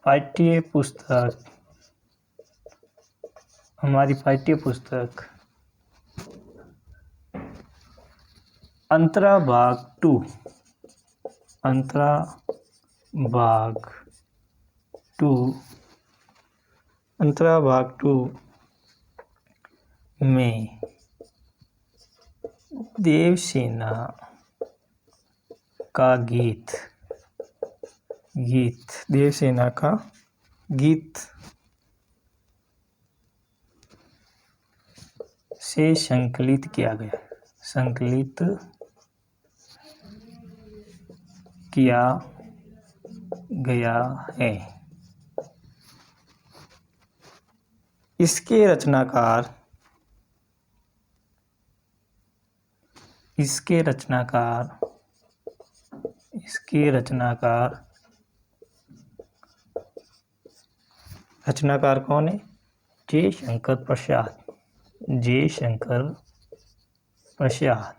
A: पाठ्य पुस्तक, हमारी पाठ्य पुस्तक अंतरा भाग 2, अंतरा भाग 2, अंतरा भाग 2 में देवसेना का गीत, देवसेना का गीत से संकलित किया गया, संकलित किया गया है। इसके रचनाकार, इसके रचनाकार, इसके रचनाकार, रचनाकार कौन है? जयशंकर प्रसाद, जयशंकर प्रसाद,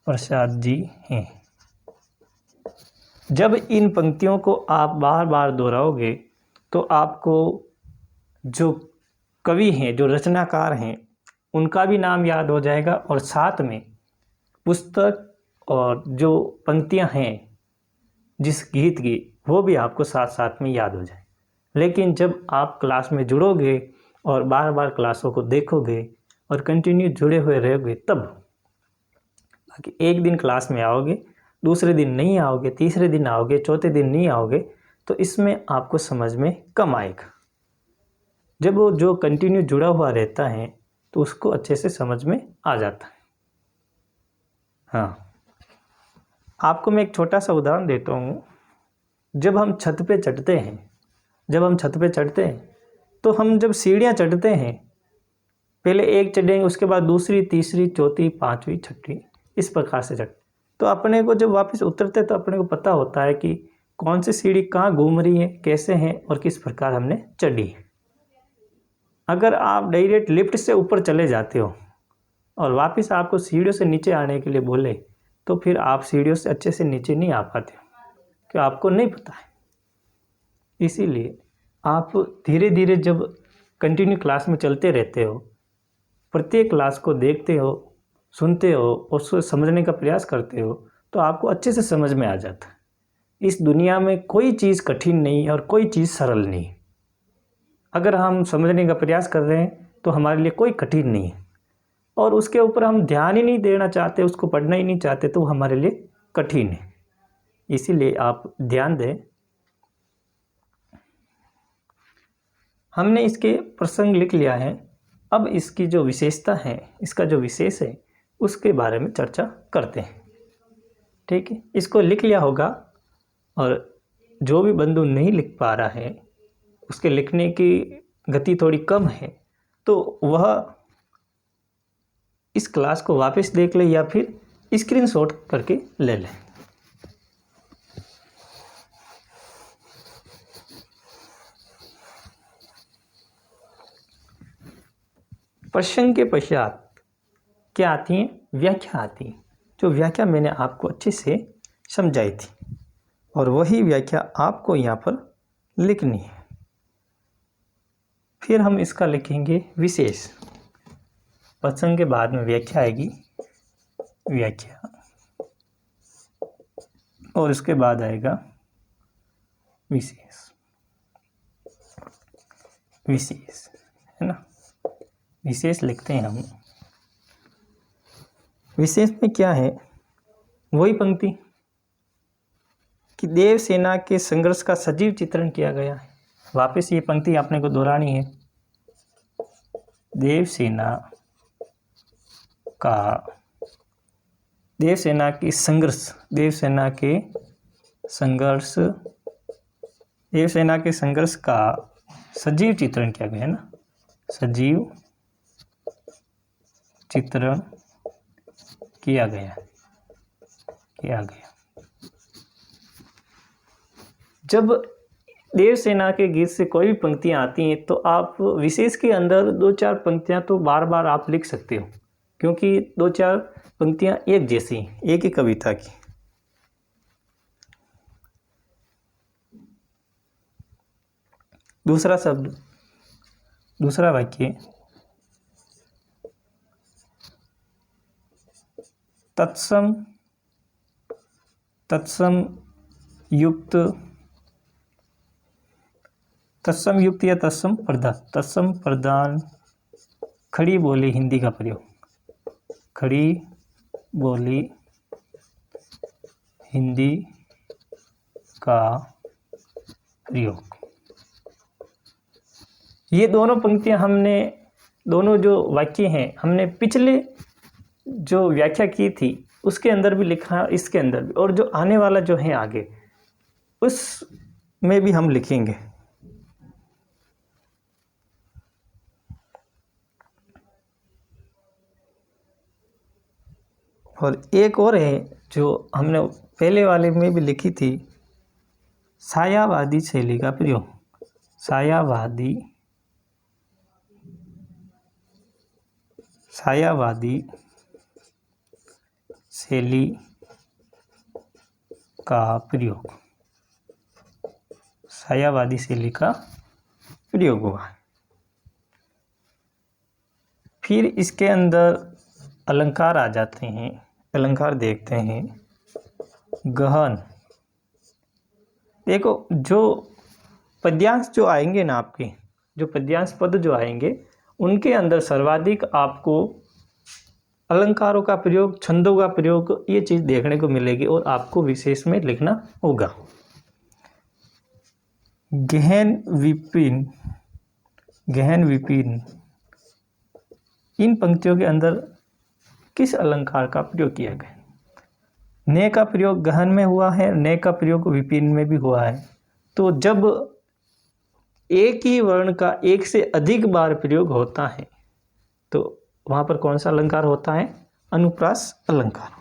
A: प्रसाद जी हैं। जब इन पंक्तियों को आप बार बार दोहराओगे तो आपको जो कवि हैं, जो रचनाकार हैं, उनका भी नाम याद हो जाएगा और साथ में पुस्तक और जो पंक्तियां हैं जिस गीत की, वो भी आपको साथ साथ में याद हो जाए। लेकिन जब आप क्लास में जुड़ोगे और बार बार क्लासों को देखोगे और कंटिन्यू जुड़े हुए रहोगे तब। बाकी एक दिन क्लास में आओगे, दूसरे दिन नहीं आओगे, तीसरे दिन आओगे, चौथे दिन नहीं आओगे, तो इसमें आपको समझ में कम आएगा। जब वो जो कंटिन्यू जुड़ा हुआ रहता है तो उसको अच्छे से समझ में आ जाता है। हाँ, आपको मैं एक छोटा सा उदाहरण देता हूँ। जब हम छत पे चढ़ते हैं तो हम जब सीढ़ियाँ चढ़ते हैं, पहले एक चढ़ेंगे, उसके बाद दूसरी, तीसरी, चौथी, पांचवी, छठी, इस प्रकार से चढ़ते। तो अपने को जब वापस उतरते तो अपने को पता होता है कि कौन सी सीढ़ी कहाँ घूम रही है, कैसे है और किस प्रकार हमने चढ़ी है। अगर आप डायरेक्ट लिफ्ट से ऊपर चले जाते हो और वापस आपको सीढ़ियों से नीचे आने के लिए बोले तो फिर आप सीढ़ियों से अच्छे से नीचे नहीं आ पाते हो, क्योंकि आपको नहीं पता है। इसीलिए आप धीरे धीरे जब कंटिन्यू क्लास में चलते रहते हो, प्रत्येक क्लास को देखते हो, सुनते हो और उसको समझने का प्रयास करते हो, तो आपको अच्छे से समझ में आ जाता है। इस दुनिया में कोई चीज़ कठिन नहीं और कोई चीज़ सरल नहीं। अगर हम समझने का प्रयास कर रहे हैं तो हमारे लिए कोई कठिन नहीं है, और उसके ऊपर हम ध्यान ही नहीं देना चाहते, उसको पढ़ना ही नहीं चाहते, तो हमारे लिए कठिन है। इसीलिए आप ध्यान दें। हमने इसके प्रसंग लिख लिया है। अब इसकी जो विशेषता है, इसका जो विशेष है, उसके बारे में चर्चा करते हैं। ठीक है, इसको लिख लिया होगा। और जो भी बंधु नहीं लिख पा रहा है, उसके लिखने की गति थोड़ी कम है, तो वह इस क्लास को वापस देख ले या फिर स्क्रीनशॉट करके ले ले। प्रसंग के पश्चात क्या आती है? व्याख्या आती है। जो व्याख्या मैंने आपको अच्छे से समझाई थी, और वही व्याख्या आपको यहाँ पर लिखनी है। फिर हम इसका लिखेंगे विशेष। प्रसंग के बाद में व्याख्या आएगी, व्याख्या, और उसके बाद आएगा विशेष। विशेष है ना, विशेष लिखते हैं हम। विशेष में क्या है? वही पंक्ति कि देव सेना के संघर्ष का सजीव चित्रण किया गया है। वापस ये पंक्ति आपने को दोहरानी है। देव सेना की संघर्ष, देव सेना के संघर्ष का सजीव चित्रण किया गया है ना, सजीव चित्रण किया गया। जब देव सेना के गीत से कोई भी पंक्तियां आती हैं तो आप विशेष के अंदर 2-4 पंक्तियां तो बार बार आप लिख सकते हो, क्योंकि 2-4 पंक्तियां एक जैसी, एक ही कविता की। दूसरा शब्द, दूसरा वाक्य, तत्सम युक्त या तत्सम प्रधान खड़ी बोली हिंदी का प्रयोग, खड़ी बोली हिंदी का प्रयोग। ये दोनों पंक्तियां हमने, दोनों जो वाक्य हैं, हमने पिछले जो व्याख्या की थी उसके अंदर भी लिखा, इसके अंदर भी, और जो आने वाला जो है आगे उस में भी हम लिखेंगे। और एक और है जो हमने पहले वाले में भी लिखी थी, छायावादी शैली का प्रयोग। छायावादी शैली का प्रयोग, छायावादी शैली का प्रयोग हुआ। फिर इसके अंदर अलंकार आ जाते हैं। अलंकार देखते हैं। गहन, देखो जो पद्यांश जो आएंगे ना, आपके जो पद्यांश पद जो आएंगे उनके अंदर सर्वाधिक आपको अलंकारों का प्रयोग, छंदों का प्रयोग, ये चीज़ देखने को मिलेगी और आपको विशेष में लिखना होगा। गहन विपिन, गहन विपिन, इन पंक्तियों के अंदर किस अलंकार का प्रयोग किया गया? ने का प्रयोग गहन में हुआ है, ने का प्रयोग विपिन में भी हुआ है। तो जब एक ही वर्ण का एक से अधिक बार प्रयोग होता है तो वहाँ पर कौन सा अलंकार होता है? अनुप्रास अलंकार।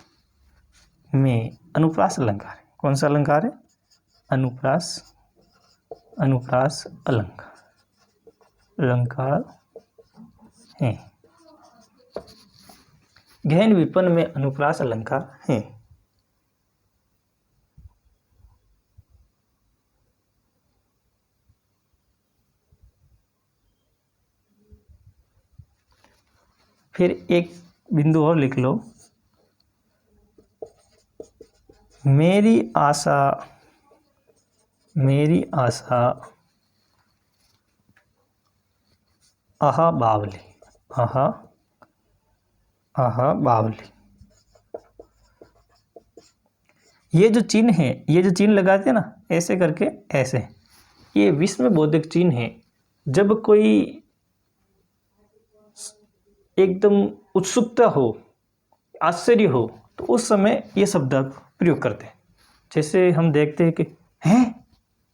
A: में अनुप्रास अलंकार है। कौन सा अलंकार है? अनुप्रास, अनुप्रास अलंकार, अलंकार है। गहन विपिन में अनुप्रास अलंकार है। फिर एक बिंदु और लिख लो, मेरी आशा, मेरी आशा आहा बावली, आहा, आहा बावली। ये जो चिन्ह है, ये जो चिन्ह लगाते हैं ना ऐसे करके, ऐसे, ये विस्मय बोधक चिन्ह है। जब कोई एकदम उत्सुकता हो, आश्चर्य हो, तो उस समय ये शब्द प्रयोग करते हैं। जैसे हम देखते हैं कि हैं,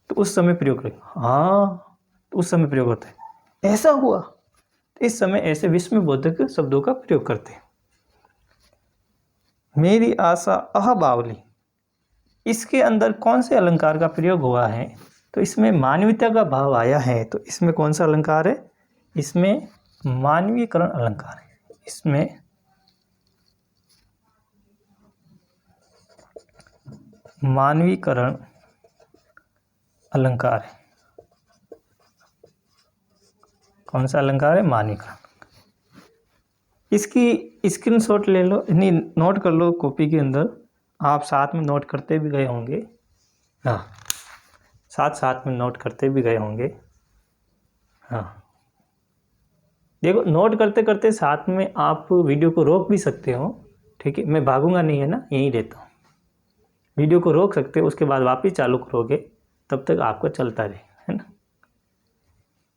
A: तो उस समय प्रयोग करें, हाँ, तो उस समय प्रयोग होता है, ऐसा हुआ, तो इस समय ऐसे विस्मय बोधक शब्दों का प्रयोग करते हैं। मेरी आशा अह बावली, इसके अंदर कौन से अलंकार का प्रयोग हुआ है? तो इसमें मानवीयता का भाव आया है। तो इसमें कौन सा अलंकार है? इसमें मानवीयकरण अलंकार है। इसमें मानवीकरण अलंकार है। कौन सा अलंकार है? मानवीकरण। इसकी स्क्रीनशॉट ले लो, नहीं नोट कर लो कॉपी के अंदर, आप साथ में नोट करते भी गए होंगे। हाँ, साथ में नोट करते भी गए होंगे। हाँ, देखो नोट करते करते साथ में आप वीडियो को रोक भी सकते हो। ठीक है, मैं भागूंगा नहीं है ना, यहीं रहता हूँ। वीडियो को रोक सकते हो, उसके बाद वापस चालू करोगे, तब तक आपको चलता रहे, है ना।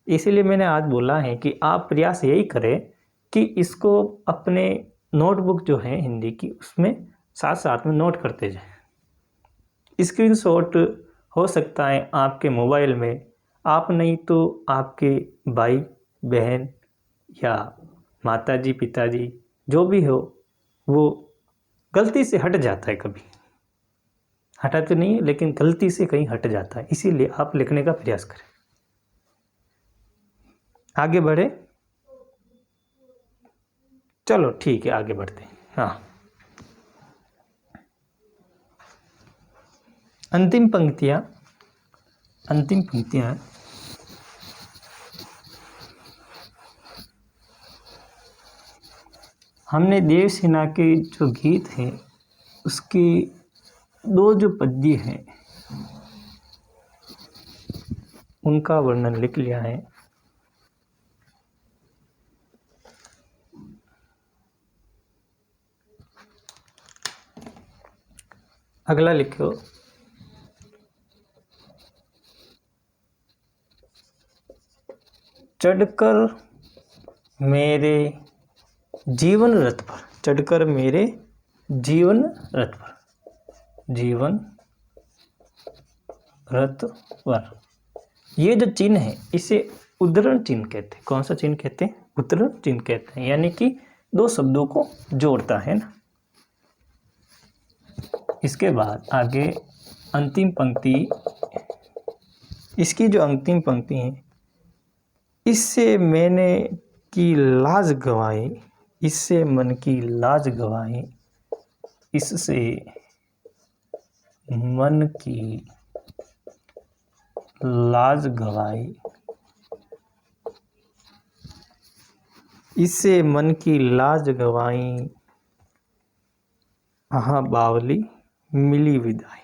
A: इसीलिए मैंने आज बोला है कि आप प्रयास यही करें कि इसको अपने नोटबुक जो है हिंदी की, उसमें साथ साथ में नोट करते जाएं। स्क्रीनशॉट हो सकता है आपके मोबाइल में, आप नहीं तो आपके भाई बहन या माताजी पिताजी जो भी हो, वो गलती से हट जाता है, कभी हटा तो नहीं है लेकिन गलती से कहीं हट जाता है। इसीलिए आप लिखने का प्रयास करें। आगे बढ़े, चलो ठीक है आगे बढ़ते हैं। हाँ, अंतिम पंक्तियाँ, अंतिम पंक्तियाँ हमने देवसेना के जो गीत हैं उसकी दो जो पद्य हैं उनका वर्णन लिख लिया है। अगला लिखो, चढ़कर मेरे जीवन रथ पर, चढ़कर मेरे जीवन रथ पर, जीवन रथ पर। ये जो चिन्ह है इसे उद्धरण चिन्ह कहते हैं। कौन सा चिन्ह कहते हैं? उद्धरण चिन्ह कहते हैं, यानी कि दो शब्दों को जोड़ता है ना। इसके बाद आगे अंतिम पंक्ति, इसकी जो अंतिम पंक्ति है, इससे मैंने की लाज गवाई, इससे मन की लाज गवाई, इससे मन की लाज गवाई, इससे मन की लाज गवाई, आहा बावली मिली विदाई।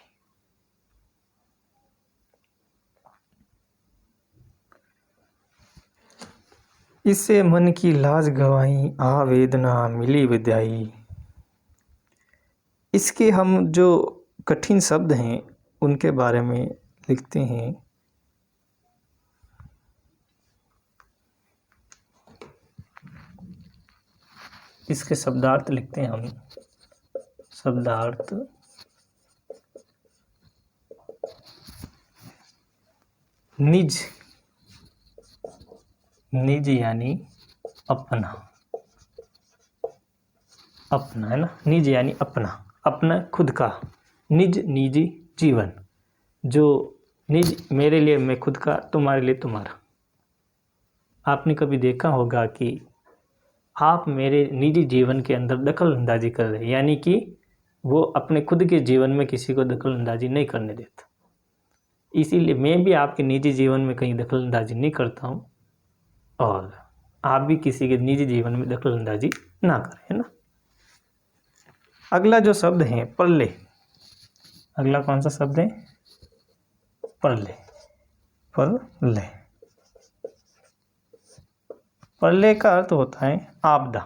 A: इससे मन की लाज गवाई, आवेदना मिली विदाई। इसके हम जो कठिन शब्द हैं उनके बारे में लिखते हैं। इसके शब्दार्थ लिखते हैं हम। शब्दार्थ निज, निज यानी अपना, अपना है ना, निज यानी अपना, अपना खुद का, निज निजी जीवन, जो निज मेरे लिए मैं खुद का, तुम्हारे लिए तुम्हारा। आपने कभी देखा होगा कि आप मेरे निजी जीवन के अंदर दखल अंदाजी कर रहे हैं, यानी कि वो अपने खुद के जीवन में किसी को दखल अंदाजी नहीं करने देता। इसीलिए मैं भी आपके निजी जीवन में कहीं दखल अंदाजी नहीं करता हूँ, और आप भी किसी के निजी जीवन में दखल अंदाजी ना करें, है ना। अगला जो शब्द है परले, अगला कौन सा शब्द है? परले। परले, परले का अर्थ होता है आपदा।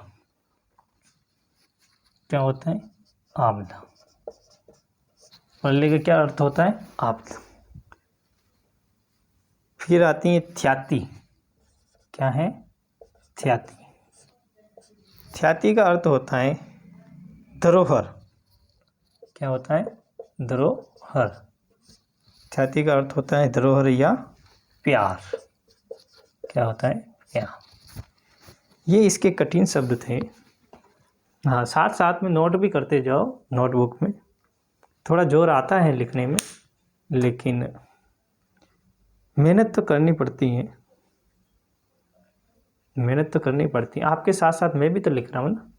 A: क्या होता है? आपदा। परले का क्या अर्थ होता है? आपदा। फिर आती है ख्याति। क्या है? ख्याति। ख्याति का अर्थ होता है धरोहर। क्या होता है? धरोहर। ख्याति का अर्थ होता है धरोहर या प्यार। क्या होता है? प्यार। ये इसके कठिन शब्द थे। हाँ, साथ साथ में नोट भी करते जाओ नोटबुक में। थोड़ा जोर आता है लिखने में, लेकिन मेहनत तो करनी पड़ती है, मेहनत तो करनी पड़ती है। आपके साथ साथ मैं भी तो लिख रहा हूँ ना।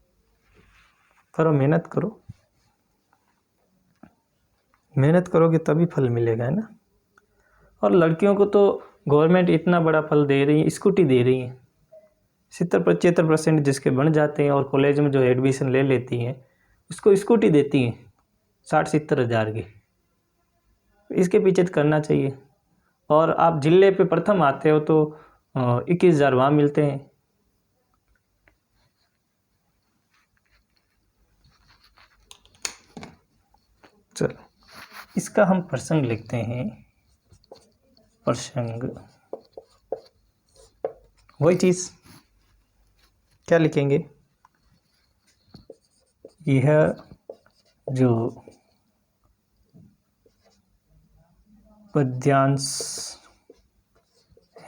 A: करो, मेहनत करो, मेहनत करोगे तभी फल मिलेगा, है ना। और लड़कियों को तो गवर्नमेंट इतना बड़ा फल दे रही है, स्कूटी दे रही है। 70-75% जिसके बन जाते हैं और कॉलेज में जो एडमिशन ले लेती हैं उसको स्कूटी देती हैं 60-70 हज़ार की। इसके पीछे तो करना चाहिए। और आप जिले पे प्रथम आते हो तो 21,000 वहाँ मिलते हैं। चलो, इसका हम प्रसंग लिखते हैं। प्रसंग, वही चीज़। क्या लिखेंगे? यह जो पद्यांश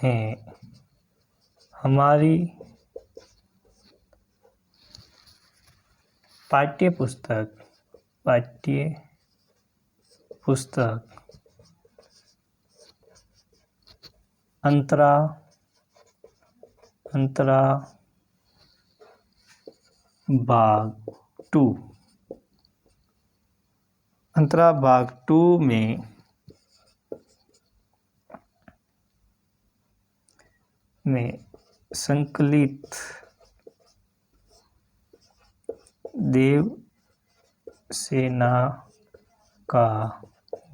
A: हैं हमारी पाठ्य पुस्तक अंतरा भाग 2, अंतरा भाग 2 में संकलित देव सेना का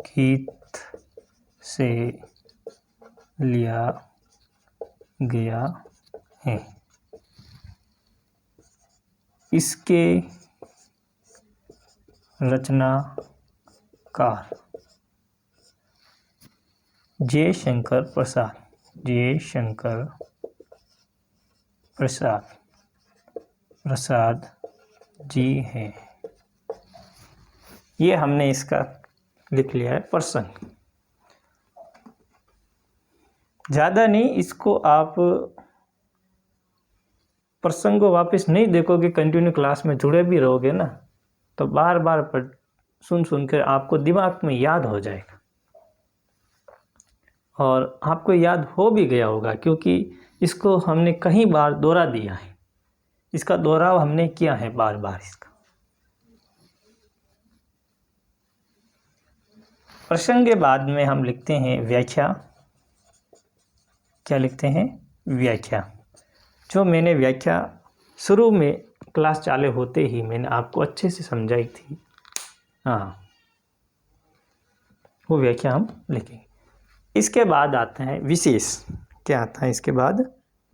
A: गीत से लिया गया है। इसके रचनाकार जयशंकर प्रसाद जी हैं। ये हमने इसका लिख लिया है प्रसंग। ज़्यादा नहीं, इसको आप प्रसंग को वापस नहीं देखोगे, कंटिन्यू क्लास में जुड़े भी रहोगे ना, तो बार बार सुन कर आपको दिमाग में याद हो जाएगा। और आपको याद हो भी गया होगा, क्योंकि इसको हमने कई बार दोहरा दिया है, इसका दोहराव हमने किया है बार बार इसका। प्रसंग के बाद में हम लिखते हैं व्याख्या। क्या लिखते हैं? व्याख्या। जो मैंने व्याख्या शुरू में क्लास चालू होते ही मैंने आपको अच्छे से समझाई थी, हाँ, वो व्याख्या हम लिखेंगे। इसके बाद आते हैं विशेष। क्या आता है इसके बाद?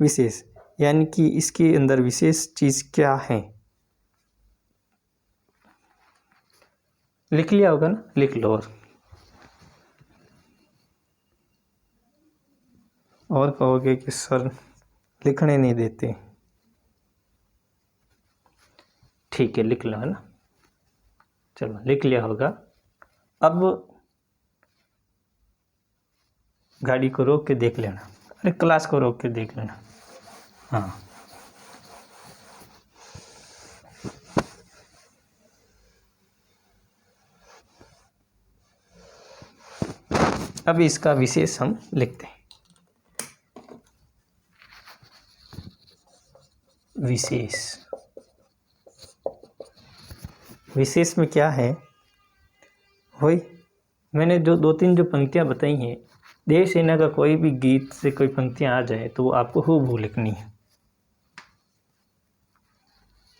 A: विशेष। यानी कि इसके अंदर विशेष चीज़ क्या है? लिख लिया होगा ना, लिख लो। और कहोगे कि सर लिखने नहीं देते, ठीक है लिख लो, है ना। चलो लिख लिया होगा। अब गाड़ी को रोक के देख लेना, अरे क्लास को रोक के देख लेना। हाँ, अब इसका विशेष हम लिखते हैं। विशेष, विशेष में क्या है? वही मैंने जो 2-3 जो पंक्तियां बताई हैं, देव सेना का कोई भी गीत से कोई पंक्तियां आ जाए तो वो आपको हूबहू लिखनी है।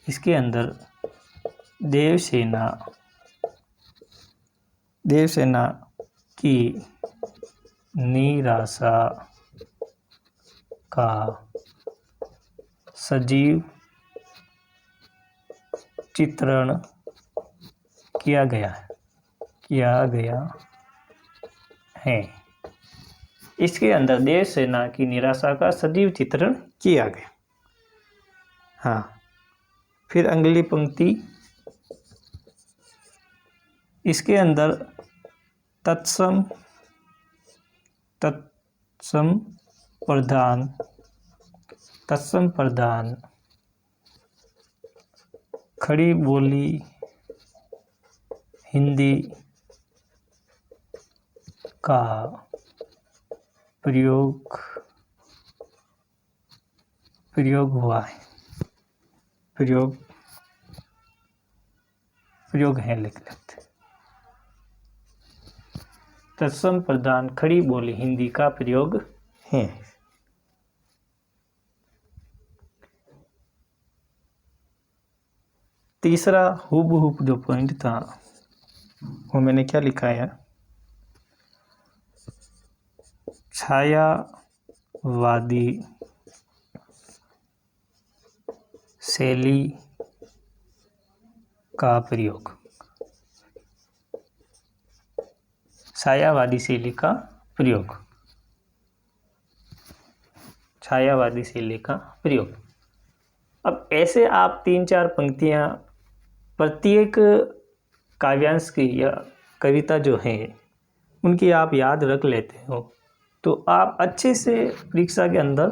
A: इसके अंदर देव सेना की निराशा का सजीव चित्रण किया गया है। इसके अंदर देव सेना की निराशा का सजीव चित्रण किया गया। हाँ, फिर अगली पंक्ति, इसके अंदर तत्सम प्रधान खड़ी बोली हिंदी का प्रयोग हुआ है, प्रयोग है, लिख लेते। तत्सम प्रधान खड़ी बोली हिंदी का प्रयोग है। तीसरा हुबहू जो पॉइंट था वो मैंने क्या लिखा है? छायावादी शैली का प्रयोग, छायावादी शैली का प्रयोग, छायावादी शैली का प्रयोग। अब ऐसे आप 3-4 पंक्तियां प्रत्येक काव्यांश की या कविता जो है उनकी आप याद रख लेते हो तो आप अच्छे से परीक्षा के अंदर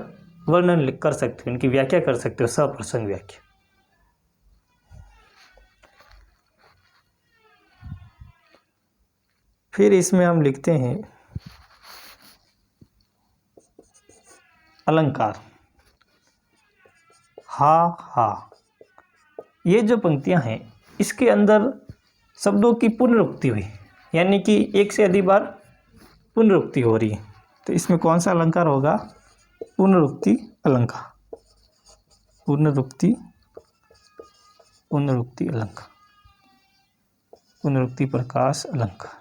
A: वर्णन कर सकते हो, उनकी व्याख्या कर सकते हो, सप्रसंग व्याख्या। फिर इसमें हम लिखते हैं अलंकार। हा, ये जो पंक्तियां हैं इसके अंदर शब्दों की पुनरुक्ति हुई, यानी कि एक से अधिक बार पुनरुक्ति हो रही है। तो इसमें कौन सा अलंकार होगा? पुनरुक्ति अलंकार, पुनरुक्ति अलंकार, पुनरुक्ति प्रकाश अलंकार।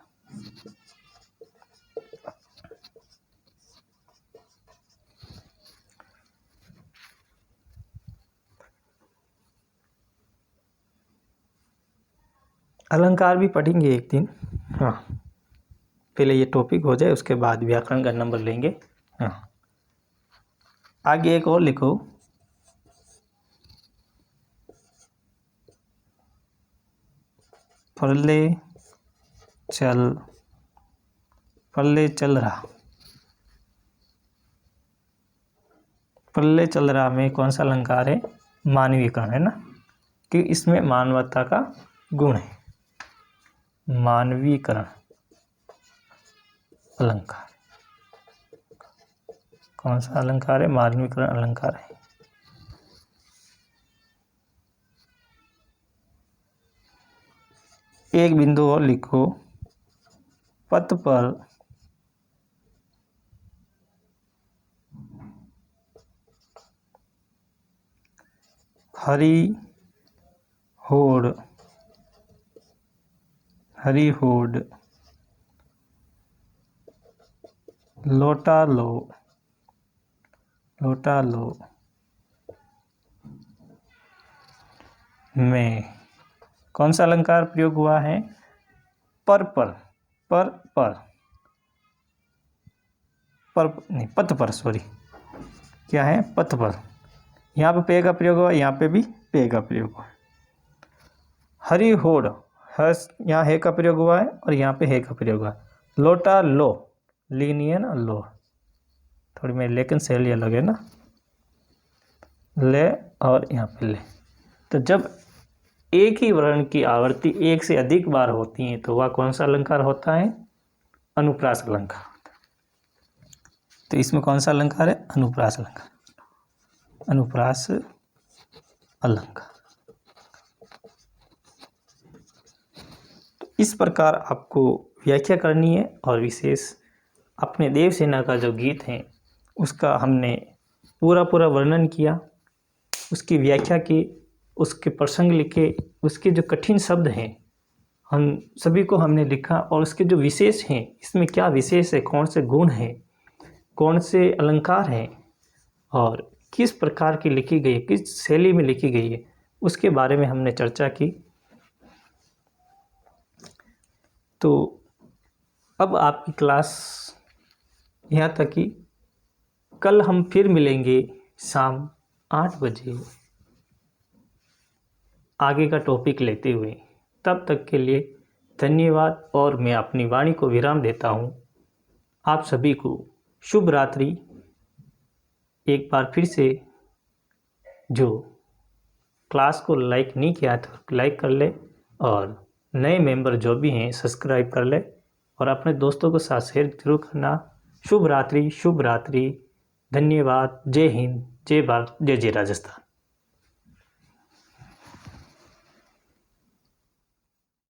A: अलंकार भी पढ़ेंगे एक दिन। हाँ, पहले ये टॉपिक हो जाए उसके बाद व्याकरण का नंबर लेंगे। हाँ, आगे एक और लिखो, पल्ले चल रहा। पल्ले चल रहा में कौन सा अलंकार है? मानवीकरण, है ना, कि इसमें मानवता का गुण है। मानवीकरण अलंकार, कौन सा अलंकार है? मानवीकरण अलंकार है। एक बिंदु और लिखो, पथ पर हरी होड़ लौटा लो में कौन सा अलंकार प्रयोग हुआ है? पर नहीं, पथ पर, सॉरी, क्या है? पथ पर। यहाँ पे पे का प्रयोग हुआ, यहाँ पे भी पे का प्रयोग हुआ। हरि होड़, हस, यहाँ है का प्रयोग हुआ है और यहाँ पे है का प्रयोग हुआ। लोटा लो, ली नहीं है ना, लो, थोड़ी मेरी लेकिन शैली अलग है ना, ले और यहाँ पे ले। तो जब एक ही वर्ण की आवृत्ति एक से अधिक बार होती है तो वह कौन सा अलंकार होता है? अनुप्रास अलंकार। तो इसमें कौन सा अलंकार है? अनुप्रास अलंकार, अनुप्रास अलंकार। तो इस प्रकार आपको व्याख्या करनी है और विशेष अपने देवसेना का जो गीत है उसका हमने पूरा वर्णन किया, उसकी व्याख्या की, उसके प्रसंग लिखे, उसके जो कठिन शब्द हैं हम सभी को हमने लिखा और उसके जो विशेष हैं, इसमें क्या विशेष है, कौन से गुण हैं, कौन से अलंकार हैं और किस प्रकार की लिखी गई है, किस शैली में लिखी गई है, उसके बारे में हमने चर्चा की। तो अब आपकी क्लास यहाँ तक कि कल हम फिर मिलेंगे शाम 8 बजे आगे का टॉपिक लेते हुए। तब तक के लिए धन्यवाद और मैं अपनी वाणी को विराम देता हूँ। आप सभी को शुभ रात्रि। एक बार फिर से जो क्लास को लाइक नहीं किया तो लाइक कर ले और नए मेंबर जो भी हैं सब्सक्राइब कर ले और अपने दोस्तों के साथ शेयर जरूर करना। शुभ रात्रि, शुभ रात्रि। धन्यवाद। जय हिंद, जय भारत, जय जय राजस्थान।